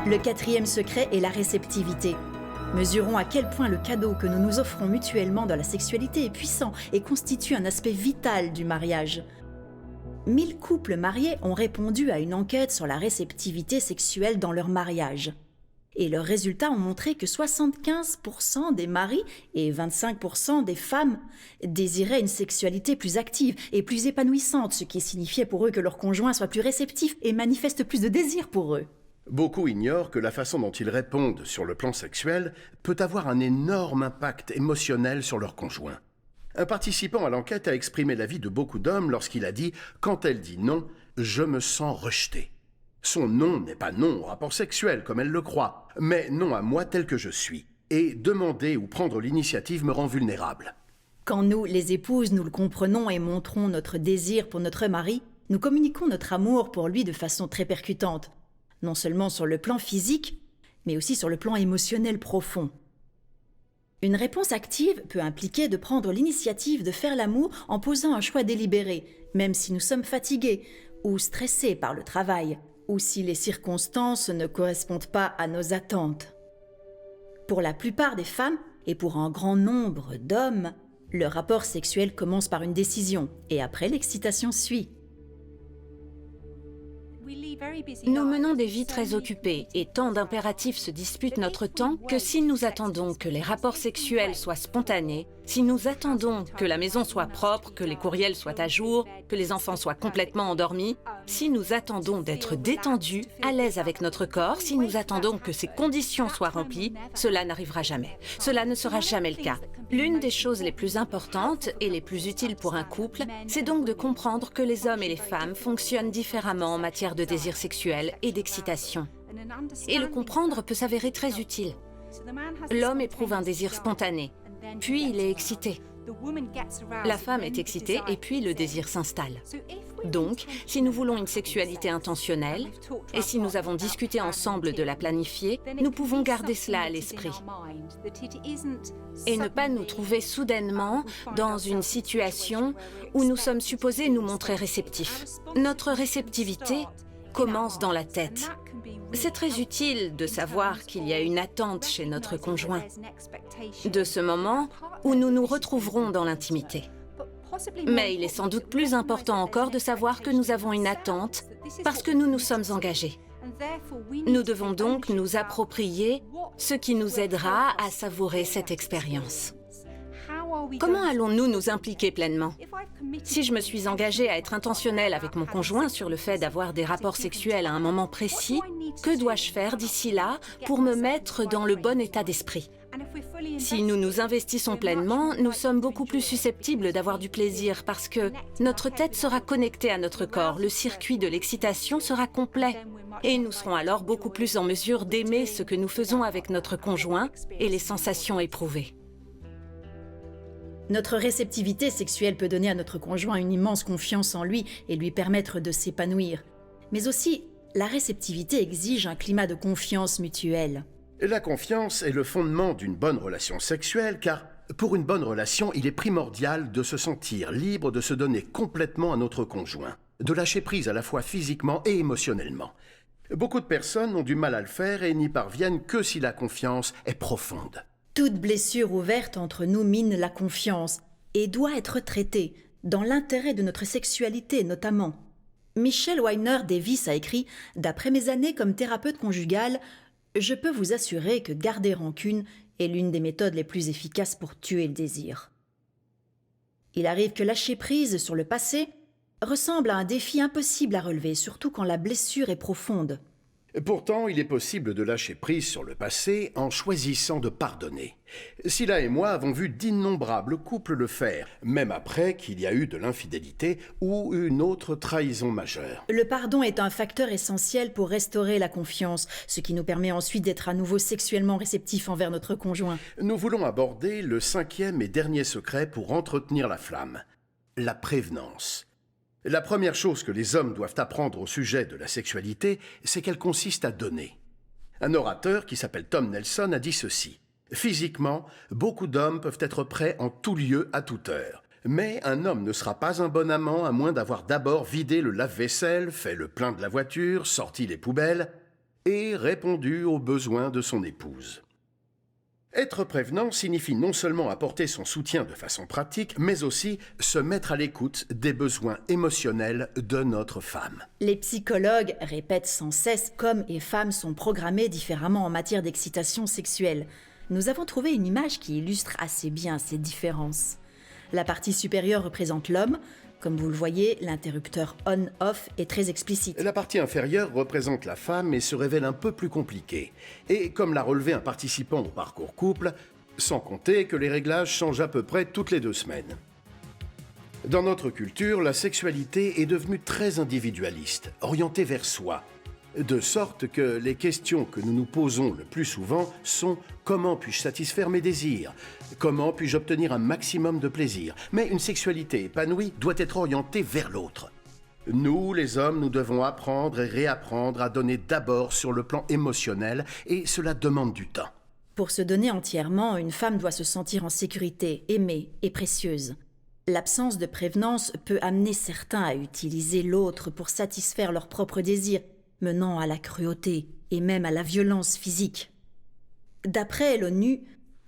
Le quatrième secret est la réceptivité. Mesurons à quel point le cadeau que nous nous offrons mutuellement dans la sexualité est puissant et constitue un aspect vital du mariage. 1000 couples mariés ont répondu à une enquête sur la réceptivité sexuelle dans leur mariage. Et leurs résultats ont montré que 75% des maris et 25% des femmes désiraient une sexualité plus active et plus épanouissante, ce qui signifiait pour eux que leur conjoint soit plus réceptif et manifeste plus de désir pour eux. Beaucoup ignorent que la façon dont ils répondent sur le plan sexuel peut avoir un énorme impact émotionnel sur leur conjoint. Un participant à l'enquête a exprimé l'avis de beaucoup d'hommes lorsqu'il a dit « Quand elle dit non, je me sens rejeté ». Son non n'est pas non au rapport sexuel comme elle le croit, mais non à moi tel que je suis. Et demander ou prendre l'initiative me rend vulnérable. Quand nous, les épouses, nous le comprenons et montrons notre désir pour notre mari, nous communiquons notre amour pour lui de façon très percutante, non seulement sur le plan physique, mais aussi sur le plan émotionnel profond. Une réponse active peut impliquer de prendre l'initiative de faire l'amour en posant un choix délibéré, même si nous sommes fatigués ou stressés par le travail, ou si les circonstances ne correspondent pas à nos attentes. Pour la plupart des femmes, et pour un grand nombre d'hommes, le rapport sexuel commence par une décision, et après l'excitation suit. Nous menons des vies très occupées et tant d'impératifs se disputent notre temps que si nous attendons que les rapports sexuels soient spontanés, si nous attendons que la maison soit propre, que les courriels soient à jour, que les enfants soient complètement endormis, si nous attendons d'être détendus, à l'aise avec notre corps, si nous attendons que ces conditions soient remplies, cela n'arrivera jamais. Cela ne sera jamais le cas. L'une des choses les plus importantes et les plus utiles pour un couple, c'est donc de comprendre que les hommes et les femmes fonctionnent différemment en matière de désir sexuel et d'excitation. Et le comprendre peut s'avérer très utile. L'homme éprouve un désir spontané, puis il est excité. La femme est excitée et puis le désir s'installe. Donc, si nous voulons une sexualité intentionnelle, et si nous avons discuté ensemble de la planifier, nous pouvons garder cela à l'esprit. Et ne pas nous trouver soudainement dans une situation où nous sommes supposés nous montrer réceptifs. Notre réceptivité commence dans la tête. C'est très utile de savoir qu'il y a une attente chez notre conjoint, de ce moment où nous nous retrouverons dans l'intimité. Mais il est sans doute plus important encore de savoir que nous avons une attente parce que nous nous sommes engagés. Nous devons donc nous approprier ce qui nous aidera à savourer cette expérience. Comment allons-nous nous impliquer pleinement? Si je me suis engagée à être intentionnelle avec mon conjoint sur le fait d'avoir des rapports sexuels à un moment précis, que dois-je faire d'ici là pour me mettre dans le bon état d'esprit? Si nous nous investissons pleinement, nous sommes beaucoup plus susceptibles d'avoir du plaisir parce que notre tête sera connectée à notre corps, le circuit de l'excitation sera complet et nous serons alors beaucoup plus en mesure d'aimer ce que nous faisons avec notre conjoint et les sensations éprouvées. Notre réceptivité sexuelle peut donner à notre conjoint une immense confiance en lui et lui permettre de s'épanouir. Mais aussi, la réceptivité exige un climat de confiance mutuelle. La confiance est le fondement d'une bonne relation sexuelle car, pour une bonne relation, il est primordial de se sentir libre de se donner complètement à notre conjoint, de lâcher prise à la fois physiquement et émotionnellement. Beaucoup de personnes ont du mal à le faire et n'y parviennent que si la confiance est profonde. Toute blessure ouverte entre nous mine la confiance et doit être traitée, dans l'intérêt de notre sexualité notamment. Michelle Weiner Davis a écrit « D'après mes années comme thérapeute conjugale, je peux vous assurer que garder rancune est l'une des méthodes les plus efficaces pour tuer le désir. » Il arrive que lâcher prise sur le passé ressemble à un défi impossible à relever, surtout quand la blessure est profonde. Pourtant, il est possible de lâcher prise sur le passé en choisissant de pardonner. Scylla et moi avons vu d'innombrables couples le faire, même après qu'il y a eu de l'infidélité ou une autre trahison majeure. Le pardon est un facteur essentiel pour restaurer la confiance, ce qui nous permet ensuite d'être à nouveau sexuellement réceptifs envers notre conjoint. Nous voulons aborder le 5e et dernier secret pour entretenir la flamme, la prévenance. La première chose que les hommes doivent apprendre au sujet de la sexualité, c'est qu'elle consiste à donner. Un orateur qui s'appelle Tom Nelson a dit ceci. « Physiquement, beaucoup d'hommes peuvent être prêts en tout lieu à toute heure. Mais un homme ne sera pas un bon amant à moins d'avoir d'abord vidé le lave-vaisselle, fait le plein de la voiture, sorti les poubelles. et répondu aux besoins de son épouse. Être prévenant signifie non seulement apporter son soutien de façon pratique, mais aussi se mettre à l'écoute des besoins émotionnels de notre femme. Les psychologues répètent sans cesse qu'hommes et femmes sont programmés différemment en matière d'excitation sexuelle. Nous avons trouvé une image qui illustre assez bien ces différences. La partie supérieure représente l'homme. Comme vous le voyez, l'interrupteur on-off est très explicite. La partie inférieure représente la femme et se révèle un peu plus compliquée. Et comme l'a relevé un participant au parcours couple, sans compter que les réglages changent à peu près toutes les 2 semaines. Dans notre culture, la sexualité est devenue très individualiste, orientée vers soi. De sorte que les questions que nous nous posons le plus souvent sont « Comment puis-je satisfaire mes désirs ? Comment puis-je obtenir un maximum de plaisir ?» Mais une sexualité épanouie doit être orientée vers l'autre. Nous, les hommes, nous devons apprendre et réapprendre à donner d'abord sur le plan émotionnel, et cela demande du temps. Pour se donner entièrement, une femme doit se sentir en sécurité, aimée et précieuse. L'absence de prévenance peut amener certains à utiliser l'autre pour satisfaire leurs propres désirs, menant à la cruauté et même à la violence physique. D'après l'ONU,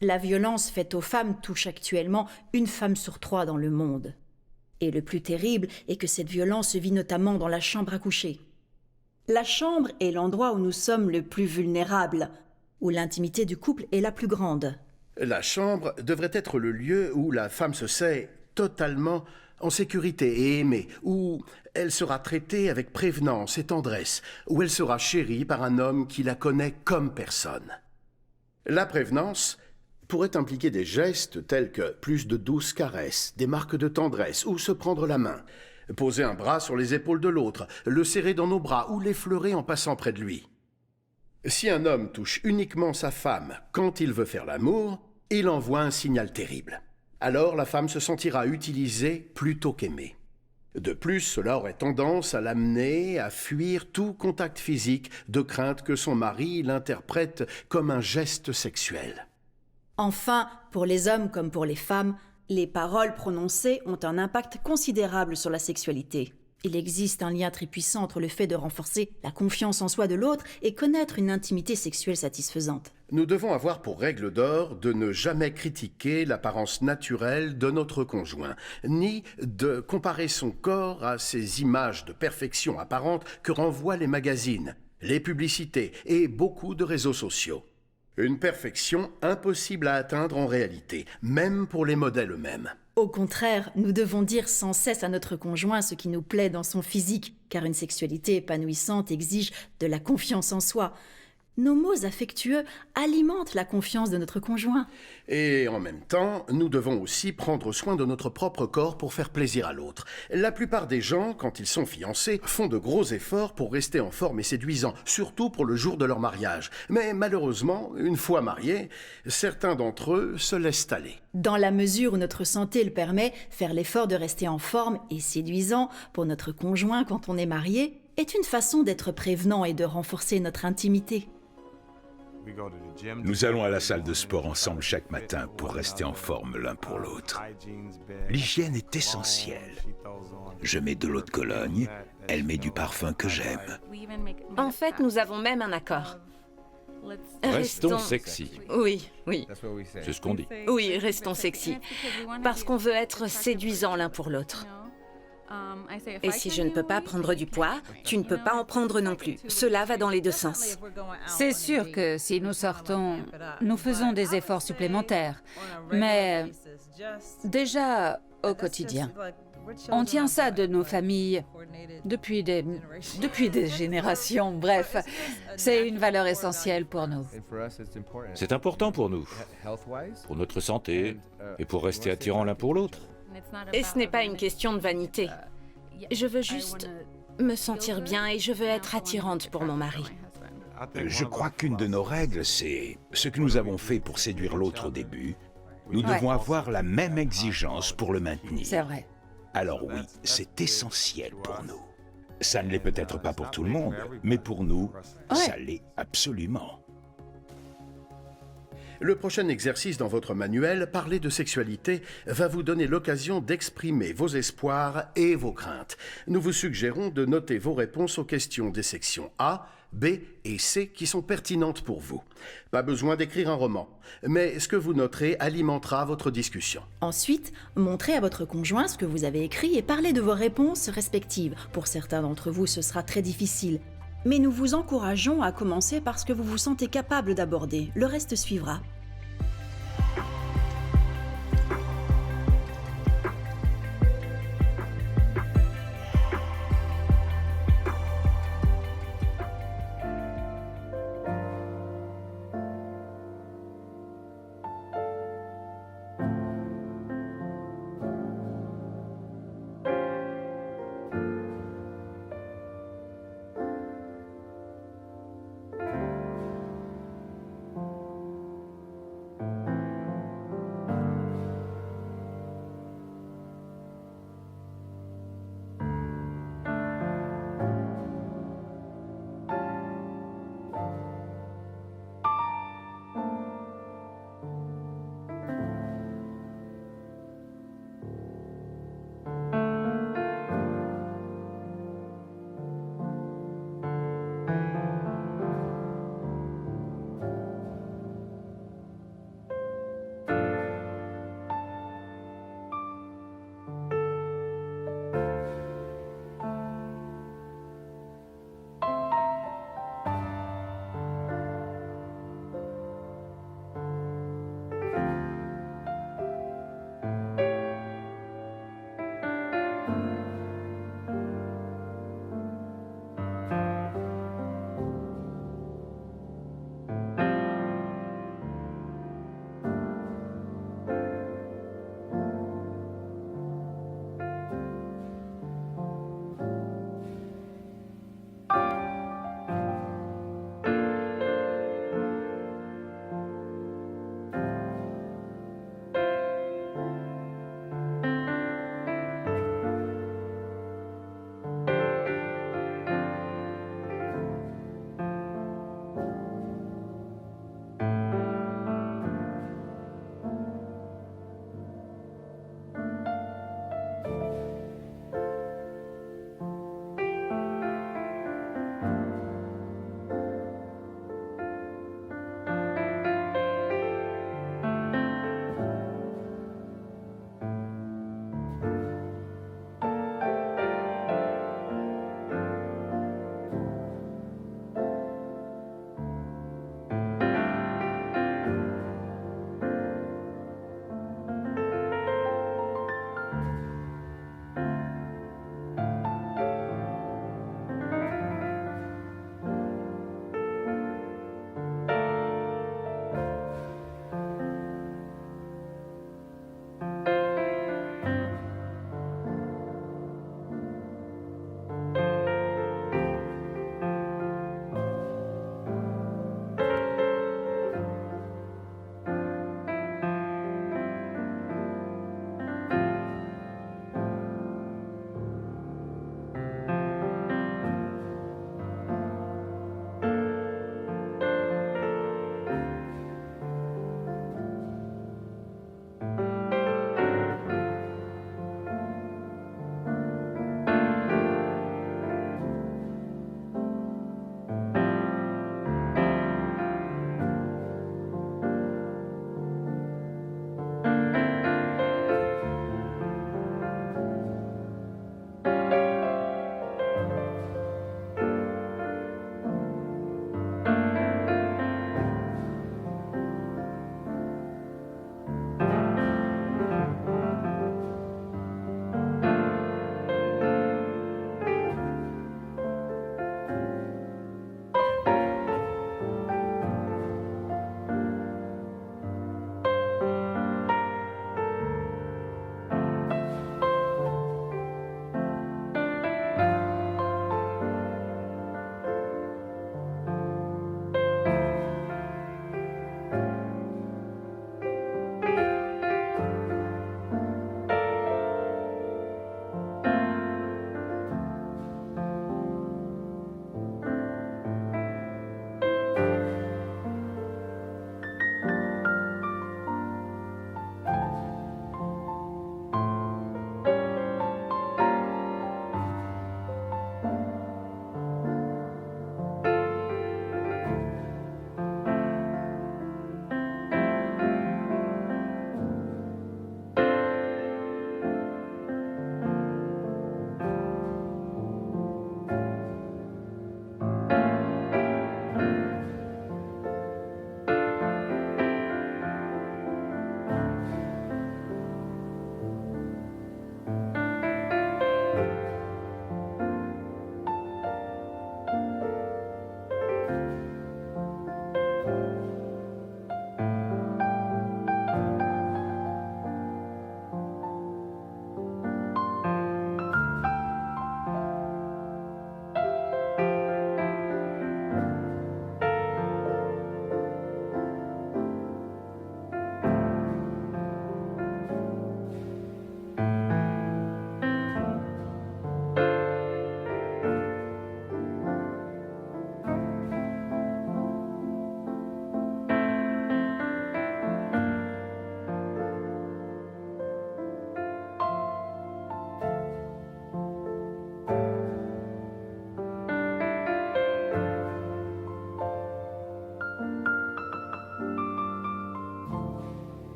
la violence faite aux femmes touche actuellement 1 femme sur 3 dans le monde. Et le plus terrible est que cette violence se vit notamment dans la chambre à coucher. La chambre est l'endroit où nous sommes le plus vulnérables, où l'intimité du couple est la plus grande. La chambre devrait être le lieu où la femme se sait totalement en sécurité et aimée, où elle sera traitée avec prévenance et tendresse, où elle sera chérie par un homme qui la connaît comme personne. La prévenance pourrait impliquer des gestes tels que plus de douces caresses, des marques de tendresse ou se prendre la main, poser un bras sur les épaules de l'autre, le serrer dans nos bras ou l'effleurer en passant près de lui. Si un homme touche uniquement sa femme quand il veut faire l'amour, il envoie un signal terrible. Alors la femme se sentira utilisée plutôt qu'aimée. De plus, cela aurait tendance à l'amener à fuir tout contact physique, de crainte que son mari l'interprète comme un geste sexuel. Enfin, pour les hommes comme pour les femmes, les paroles prononcées ont un impact considérable sur la sexualité. Il existe un lien très puissant entre le fait de renforcer la confiance en soi de l'autre et connaître une intimité sexuelle satisfaisante. Nous devons avoir pour règle d'or de ne jamais critiquer l'apparence naturelle de notre conjoint, ni de comparer son corps à ces images de perfection apparente que renvoient les magazines, les publicités et beaucoup de réseaux sociaux. Une perfection impossible à atteindre en réalité, même pour les modèles eux-mêmes. Au contraire, nous devons dire sans cesse à notre conjoint ce qui nous plaît dans son physique, car une sexualité épanouissante exige de la confiance en soi. Nos mots affectueux alimentent la confiance de notre conjoint. Et en même temps, nous devons aussi prendre soin de notre propre corps pour faire plaisir à l'autre. La plupart des gens, quand ils sont fiancés, font de gros efforts pour rester en forme et séduisants, surtout pour le jour de leur mariage. Mais malheureusement, une fois mariés, certains d'entre eux se laissent aller. Dans la mesure où notre santé le permet, faire l'effort de rester en forme et séduisant pour notre conjoint quand on est marié est une façon d'être prévenant et de renforcer notre intimité. Nous allons à la salle de sport ensemble chaque matin pour rester en forme l'un pour l'autre. L'hygiène est essentielle. Je mets de l'eau de Cologne, elle met du parfum que j'aime. En fait, nous avons même un accord. Restons sexy. Oui, oui. C'est ce qu'on dit. Oui, restons sexy. Parce qu'on veut être séduisants l'un pour l'autre. Et si je ne peux pas prendre du poids, tu ne peux pas en prendre non plus. Cela va dans les 2 sens. C'est sûr que si nous sortons, nous faisons des efforts supplémentaires. Mais déjà au quotidien, on tient ça de nos familles depuis des générations. Bref, c'est une valeur essentielle pour nous. C'est important pour nous, pour notre santé et pour rester attirants l'un pour l'autre. Et ce n'est pas une question de vanité. Je veux juste me sentir bien et je veux être attirante pour mon mari. Je crois qu'une de nos règles, c'est ce que nous avons fait pour séduire l'autre au début. Nous devons avoir la même exigence pour le maintenir. C'est vrai. Alors oui, c'est essentiel pour nous. Ça ne l'est peut-être pas pour tout le monde, mais pour nous, ça l'est absolument. Le prochain exercice dans votre manuel, Parler de sexualité, va vous donner l'occasion d'exprimer vos espoirs et vos craintes. Nous vous suggérons de noter vos réponses aux questions des sections A, B et C qui sont pertinentes pour vous. Pas besoin d'écrire un roman, mais ce que vous noterez alimentera votre discussion. Ensuite, montrez à votre conjoint ce que vous avez écrit et parlez de vos réponses respectives. Pour certains d'entre vous, ce sera très difficile. Mais nous vous encourageons à commencer par ce que vous vous sentez capable d'aborder. Le reste suivra.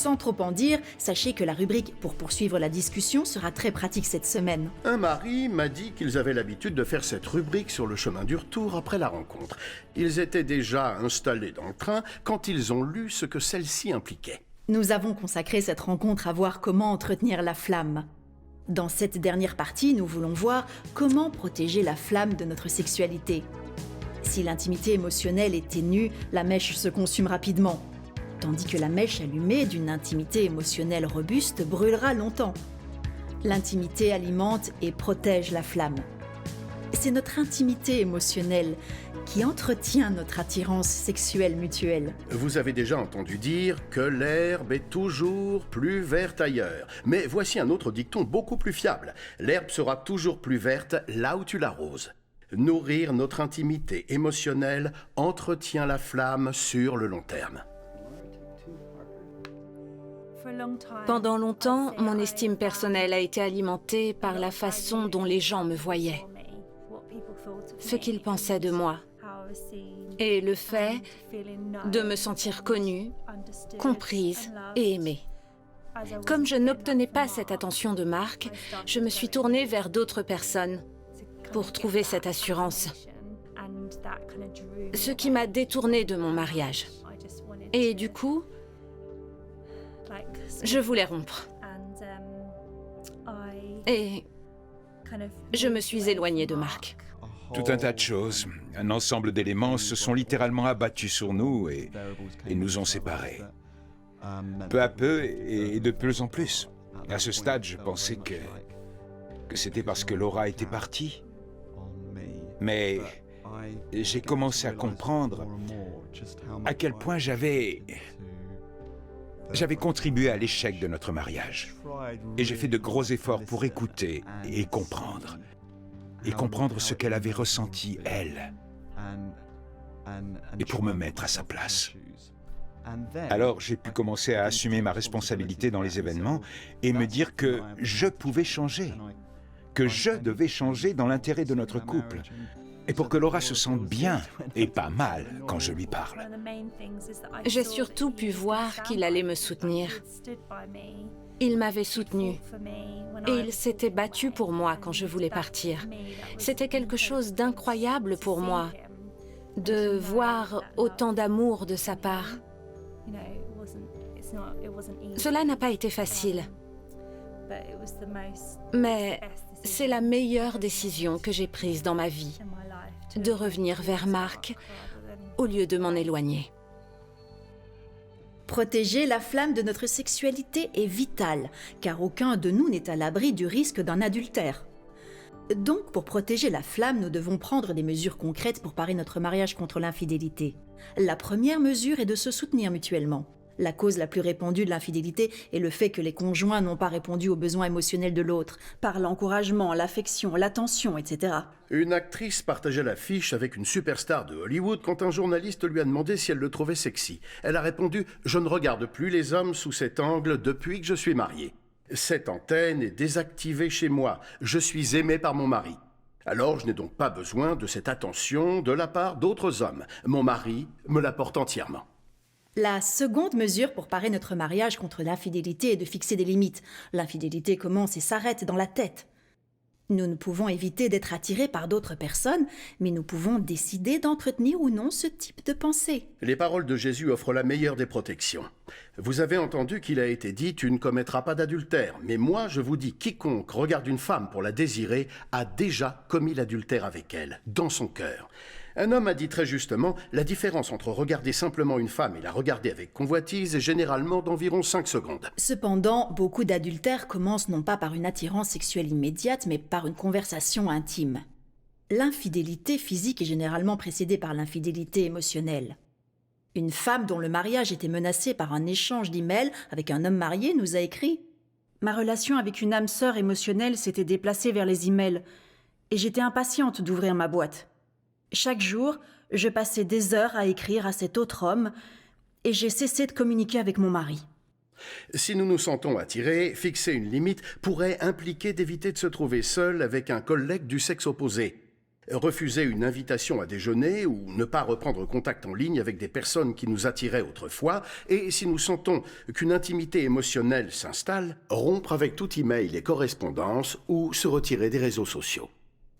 Sans trop en dire, sachez que la rubrique pour poursuivre la discussion sera très pratique cette semaine. Un mari m'a dit qu'ils avaient l'habitude de faire cette rubrique sur le chemin du retour après la rencontre. Ils étaient déjà installés dans le train quand ils ont lu ce que celle-ci impliquait. Nous avons consacré cette rencontre à voir comment entretenir la flamme. Dans cette dernière partie, nous voulons voir comment protéger la flamme de notre sexualité. Si l'intimité émotionnelle est ténue, la mèche se consume rapidement, tandis que la mèche allumée d'une intimité émotionnelle robuste brûlera longtemps. L'intimité alimente et protège la flamme. C'est notre intimité émotionnelle qui entretient notre attirance sexuelle mutuelle. Vous avez déjà entendu dire que l'herbe est toujours plus verte ailleurs. Mais voici un autre dicton beaucoup plus fiable. L'herbe sera toujours plus verte là où tu l'arroses. Nourrir notre intimité émotionnelle entretient la flamme sur le long terme. Pendant longtemps, mon estime personnelle a été alimentée par la façon dont les gens me voyaient, ce qu'ils pensaient de moi, et le fait de me sentir connue, comprise et aimée. Comme je n'obtenais pas cette attention de Mark, je me suis tournée vers d'autres personnes pour trouver cette assurance, ce qui m'a détournée de mon mariage. Et du coup, je voulais rompre. Et je me suis éloignée de Mark. Tout un tas de choses, un ensemble d'éléments se sont littéralement abattus sur nous et nous ont séparés. Peu à peu et de plus en plus. À ce stade, je pensais que c'était parce que Laura était partie. Mais j'ai commencé à comprendre à quel point j'avais contribué à l'échec de notre mariage. Et j'ai fait de gros efforts pour écouter et comprendre. Et comprendre ce qu'elle avait ressenti, elle. Et pour me mettre à sa place. Alors j'ai pu commencer à assumer ma responsabilité dans les événements et me dire que je pouvais changer. Que je devais changer dans l'intérêt de notre couple. Et pour que Laura se sente bien et pas mal quand je lui parle. J'ai surtout pu voir qu'il allait me soutenir. Il m'avait soutenue et il s'était battu pour moi quand je voulais partir. C'était quelque chose d'incroyable pour moi de voir autant d'amour de sa part. Cela n'a pas été facile, mais c'est la meilleure décision que j'ai prise dans ma vie, de revenir vers Mark au lieu de m'en éloigner. Protéger la flamme de notre sexualité est vital, car aucun de nous n'est à l'abri du risque d'un adultère. Donc, pour protéger la flamme, nous devons prendre des mesures concrètes pour parer notre mariage contre l'infidélité. La première mesure est de se soutenir mutuellement. La cause la plus répandue de l'infidélité est le fait que les conjoints n'ont pas répondu aux besoins émotionnels de l'autre, par l'encouragement, l'affection, l'attention, etc. Une actrice partageait l'affiche avec une superstar de Hollywood quand un journaliste lui a demandé si elle le trouvait sexy. Elle a répondu « Je ne regarde plus les hommes sous cet angle depuis que je suis mariée. Cette antenne est désactivée chez moi. Je suis aimée par mon mari. Alors je n'ai donc pas besoin de cette attention de la part d'autres hommes. Mon mari me l'apporte entièrement. » La seconde mesure pour parer notre mariage contre l'infidélité est de fixer des limites. L'infidélité commence et s'arrête dans la tête. Nous ne pouvons éviter d'être attirés par d'autres personnes, mais nous pouvons décider d'entretenir ou non ce type de pensée. Les paroles de Jésus offrent la meilleure des protections. Vous avez entendu qu'il a été dit « Tu ne commettras pas d'adultère ». Mais moi, je vous dis, quiconque regarde une femme pour la désirer a déjà commis l'adultère avec elle, dans son cœur. Un homme a dit très justement, la différence entre regarder simplement une femme et la regarder avec convoitise est généralement d'environ 5 secondes. Cependant, beaucoup d'adultères commencent non pas par une attirance sexuelle immédiate, mais par une conversation intime. L'infidélité physique est généralement précédée par l'infidélité émotionnelle. Une femme dont le mariage était menacé par un échange d'emails avec un homme marié nous a écrit « Ma relation avec une âme sœur émotionnelle s'était déplacée vers les emails et j'étais impatiente d'ouvrir ma boîte. Chaque jour, je passais des heures à écrire à cet autre homme et j'ai cessé de communiquer avec mon mari. » Si nous nous sentons attirés, fixer une limite pourrait impliquer d'éviter de se trouver seul avec un collègue du sexe opposé. Refuser une invitation à déjeuner ou ne pas reprendre contact en ligne avec des personnes qui nous attiraient autrefois, et si nous sentons qu'une intimité émotionnelle s'installe, rompre avec tout email et correspondance ou se retirer des réseaux sociaux.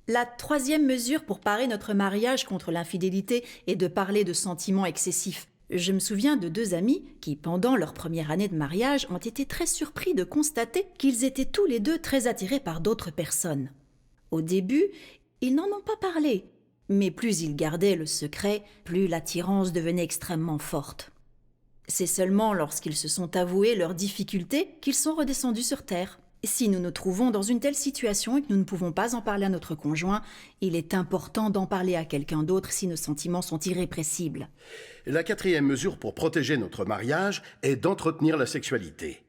La troisième mesure pour parer notre mariage contre l'infidélité est de parler de sentiments excessifs. Je me souviens de 2 amis qui, pendant leur première année de mariage, ont été très surpris de constater qu'ils étaient tous les deux très attirés par d'autres personnes. Au début, ils n'en ont pas parlé, mais plus ils gardaient le secret, plus l'attirance devenait extrêmement forte. C'est seulement lorsqu'ils se sont avoués leurs difficultés qu'ils sont redescendus sur terre. Si nous nous trouvons dans une telle situation et que nous ne pouvons pas en parler à notre conjoint, il est important d'en parler à quelqu'un d'autre si nos sentiments sont irrépressibles. La 4e mesure pour protéger notre mariage est d'entretenir la sexualité.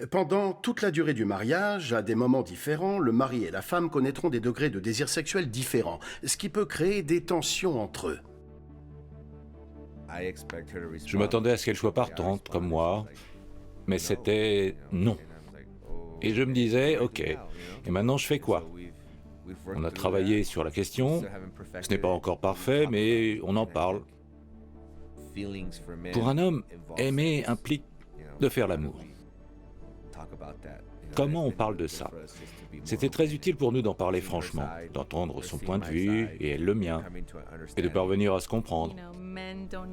Pendant toute la durée du mariage, à des moments différents, le mari et la femme connaîtront des degrés de désir sexuel différents, ce qui peut créer des tensions entre eux. Je m'attendais à ce qu'elle soit partante, comme moi, mais c'était non. Et je me disais, ok, et maintenant je fais quoi? On a travaillé sur la question, ce n'est pas encore parfait, mais on en parle. Pour un homme, aimer implique de faire l'amour. Comment on parle de ça? C'était très utile pour nous d'en parler franchement, d'entendre son point de vue et elle le mien, et de parvenir à se comprendre.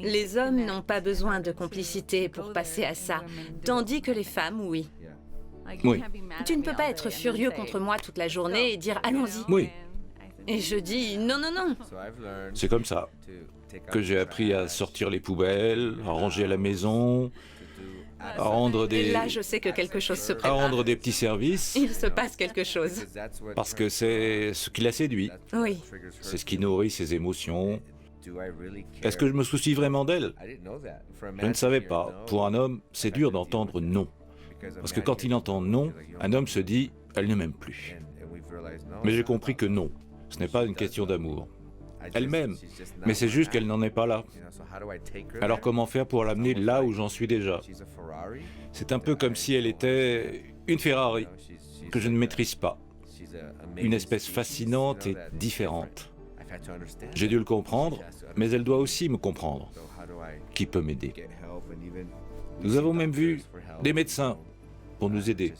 Les hommes n'ont pas besoin de complicité pour passer à ça, tandis que les femmes, oui. Oui. Tu ne peux pas être furieux contre moi toute la journée et dire « allons-y ». Oui. Et je dis « non, non, non ». C'est comme ça que j'ai appris à sortir les poubelles, à ranger la maison, à rendre Et là, je sais que quelque chose se à prépare. rendre des petits services, Il se passe quelque chose. parce que c'est ce qui la séduit. Oui. C'est ce qui nourrit ses émotions. Est-ce que je me soucie vraiment d'elle? Je ne savais pas. Pour un homme, c'est dur d'entendre non. Parce que quand il entend non, un homme se dit « elle ne m'aime plus ». Mais j'ai compris que non, ce n'est pas une question d'amour. Elle m'aime, mais c'est juste qu'elle n'en est pas là. Alors comment faire pour l'amener là où j'en suis déjà? C'est un peu comme si elle était une Ferrari que je ne maîtrise pas. Une espèce fascinante et différente. J'ai dû le comprendre, mais elle doit aussi me comprendre. Qui peut m'aider? Nous avons même vu des médecins pour nous aider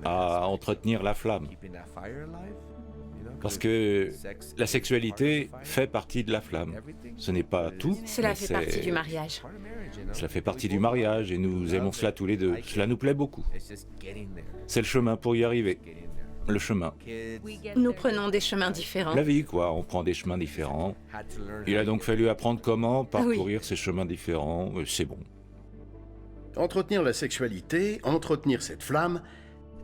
à entretenir la flamme. Parce que la sexualité fait partie de la flamme. Ce n'est pas tout. Cela mais fait partie du mariage. Cela fait partie du mariage et nous aimons cela tous les deux. Cela nous plaît beaucoup. C'est le chemin pour y arriver. Le chemin. Nous prenons des chemins différents. La vie, quoi. On prend des chemins différents. Il a donc fallu apprendre comment parcourir ces chemins différents. C'est bon. Entretenir la sexualité, entretenir cette flamme,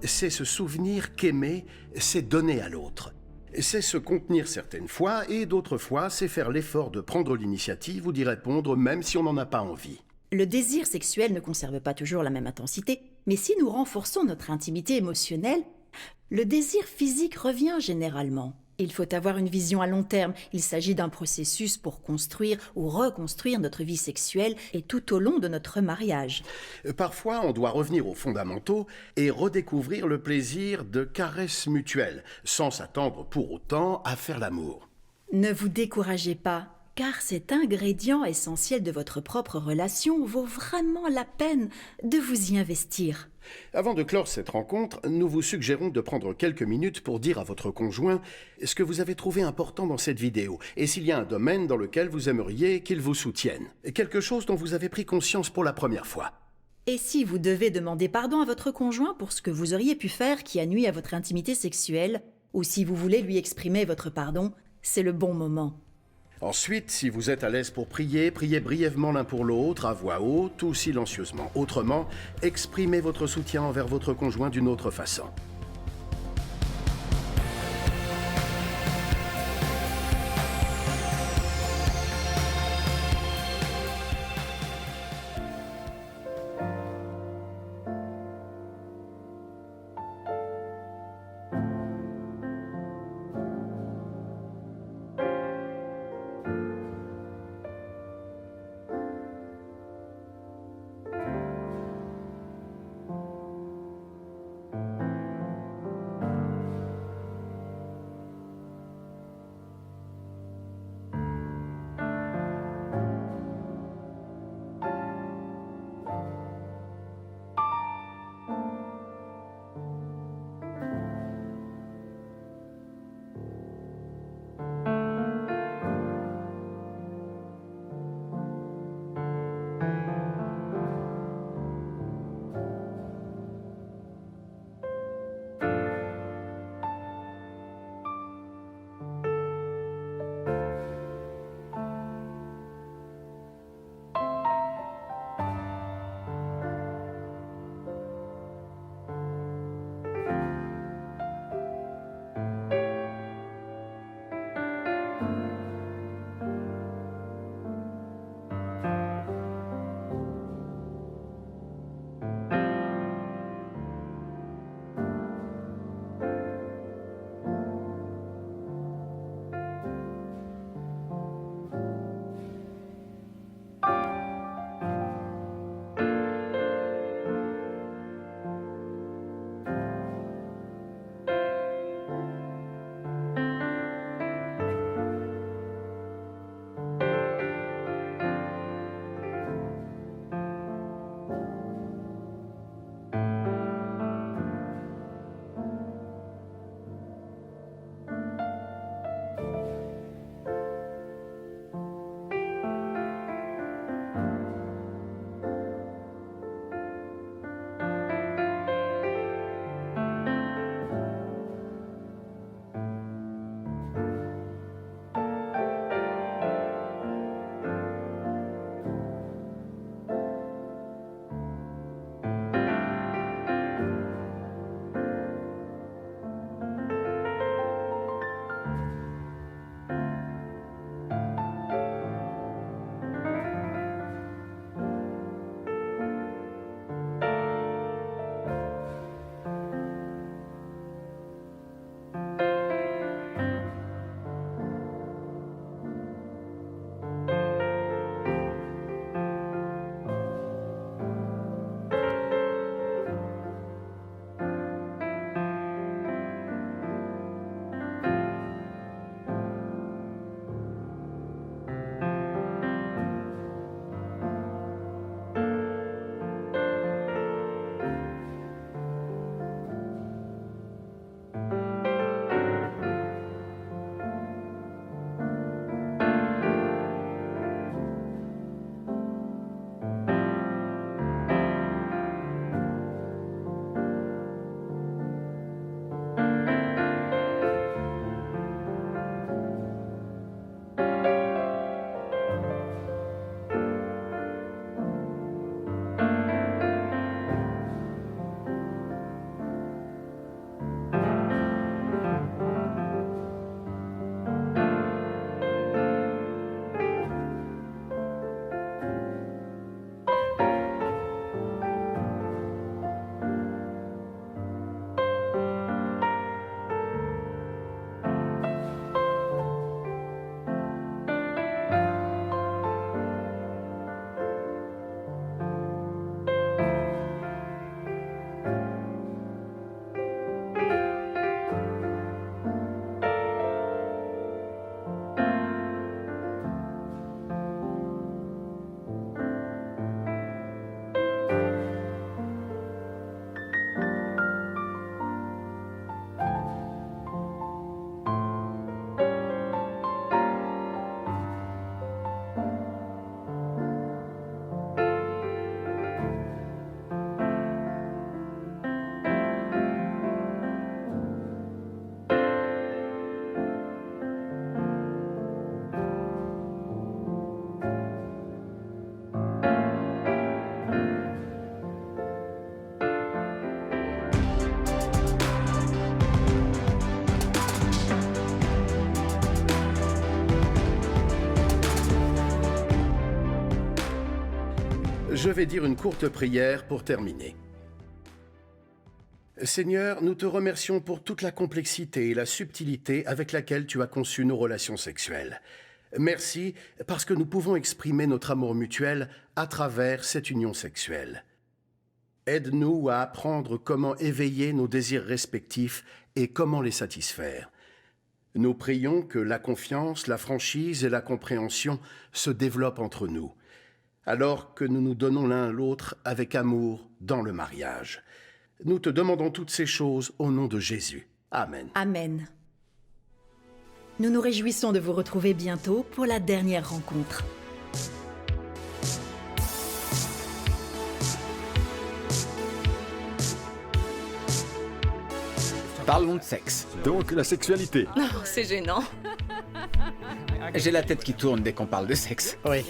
c'est se souvenir qu'aimer, c'est donner à l'autre. C'est se contenir certaines fois, et d'autres fois, c'est faire l'effort de prendre l'initiative ou d'y répondre même si on n'en a pas envie. Le désir sexuel ne conserve pas toujours la même intensité, mais si nous renforçons notre intimité émotionnelle, le désir physique revient généralement. Il faut avoir une vision à long terme. Il s'agit d'un processus pour construire ou reconstruire notre vie sexuelle et tout au long de notre mariage. Parfois, on doit revenir aux fondamentaux et redécouvrir le plaisir de caresses mutuelles, sans s'attendre pour autant à faire l'amour. Ne vous découragez pas, car cet ingrédient essentiel de votre propre relation vaut vraiment la peine de vous y investir. Avant de clore cette rencontre, nous vous suggérons de prendre quelques minutes pour dire à votre conjoint ce que vous avez trouvé important dans cette vidéo et s'il y a un domaine dans lequel vous aimeriez qu'il vous soutienne. Quelque chose dont vous avez pris conscience pour la première fois. Et si vous devez demander pardon à votre conjoint pour ce que vous auriez pu faire qui a nui à votre intimité sexuelle, ou si vous voulez lui exprimer votre pardon, c'est le bon moment. Ensuite, si vous êtes à l'aise pour prier, priez brièvement l'un pour l'autre, à voix haute ou silencieusement. Autrement, exprimez votre soutien envers votre conjoint d'une autre façon. Je vais dire une courte prière pour terminer. Seigneur, nous te remercions pour toute la complexité et la subtilité avec laquelle tu as conçu nos relations sexuelles. Merci parce que nous pouvons exprimer notre amour mutuel à travers cette union sexuelle. Aide-nous à apprendre comment éveiller nos désirs respectifs et comment les satisfaire. Nous prions que la confiance, la franchise et la compréhension se développent entre nous, alors que nous nous donnons l'un à l'autre avec amour dans le mariage. Nous te demandons toutes ces choses au nom de Jésus. Amen. Amen. Nous nous réjouissons de vous retrouver bientôt pour la dernière rencontre. Parlons de sexe. Donc, la sexualité. Non, c'est gênant. J'ai la tête qui tourne dès qu'on parle de sexe. Oui.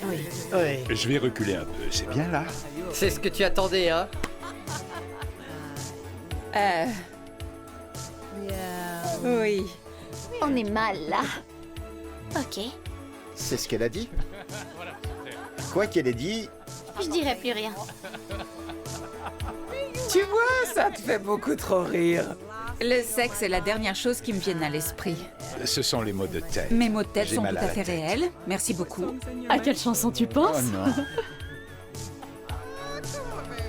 Je vais reculer un peu, c'est bien là? C'est ce que tu attendais, hein? Oui. On est mal là. Ok, C'est ce qu'elle a dit. Quoi qu'elle ait dit, je dirais plus rien. Tu vois, ça te fait beaucoup trop rire. Le sexe est la dernière chose qui me vienne à l'esprit. Ce sont les mots de tête. Mes mots de tête J'ai sont tout mal à à la fait tête. réels. Merci beaucoup. À quelle chanson tu penses? Oh non.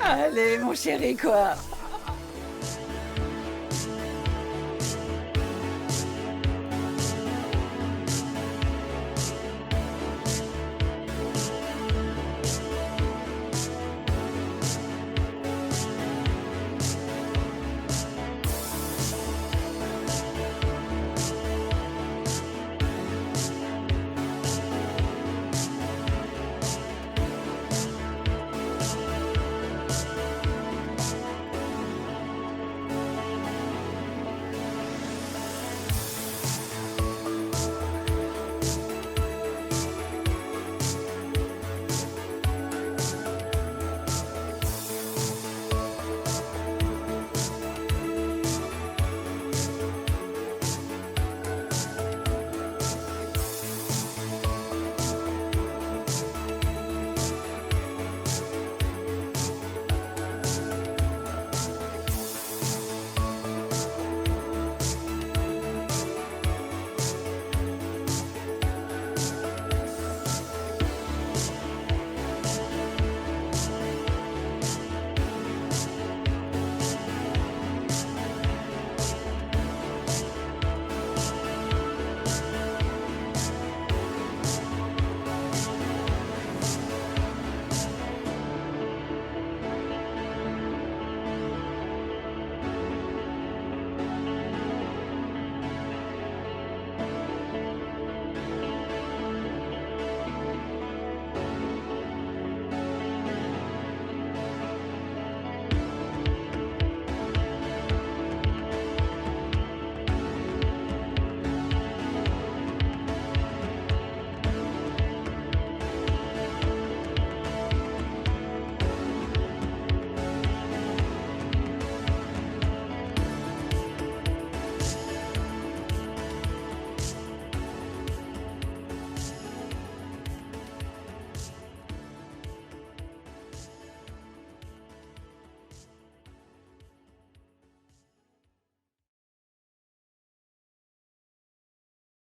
Allez, mon chéri, quoi.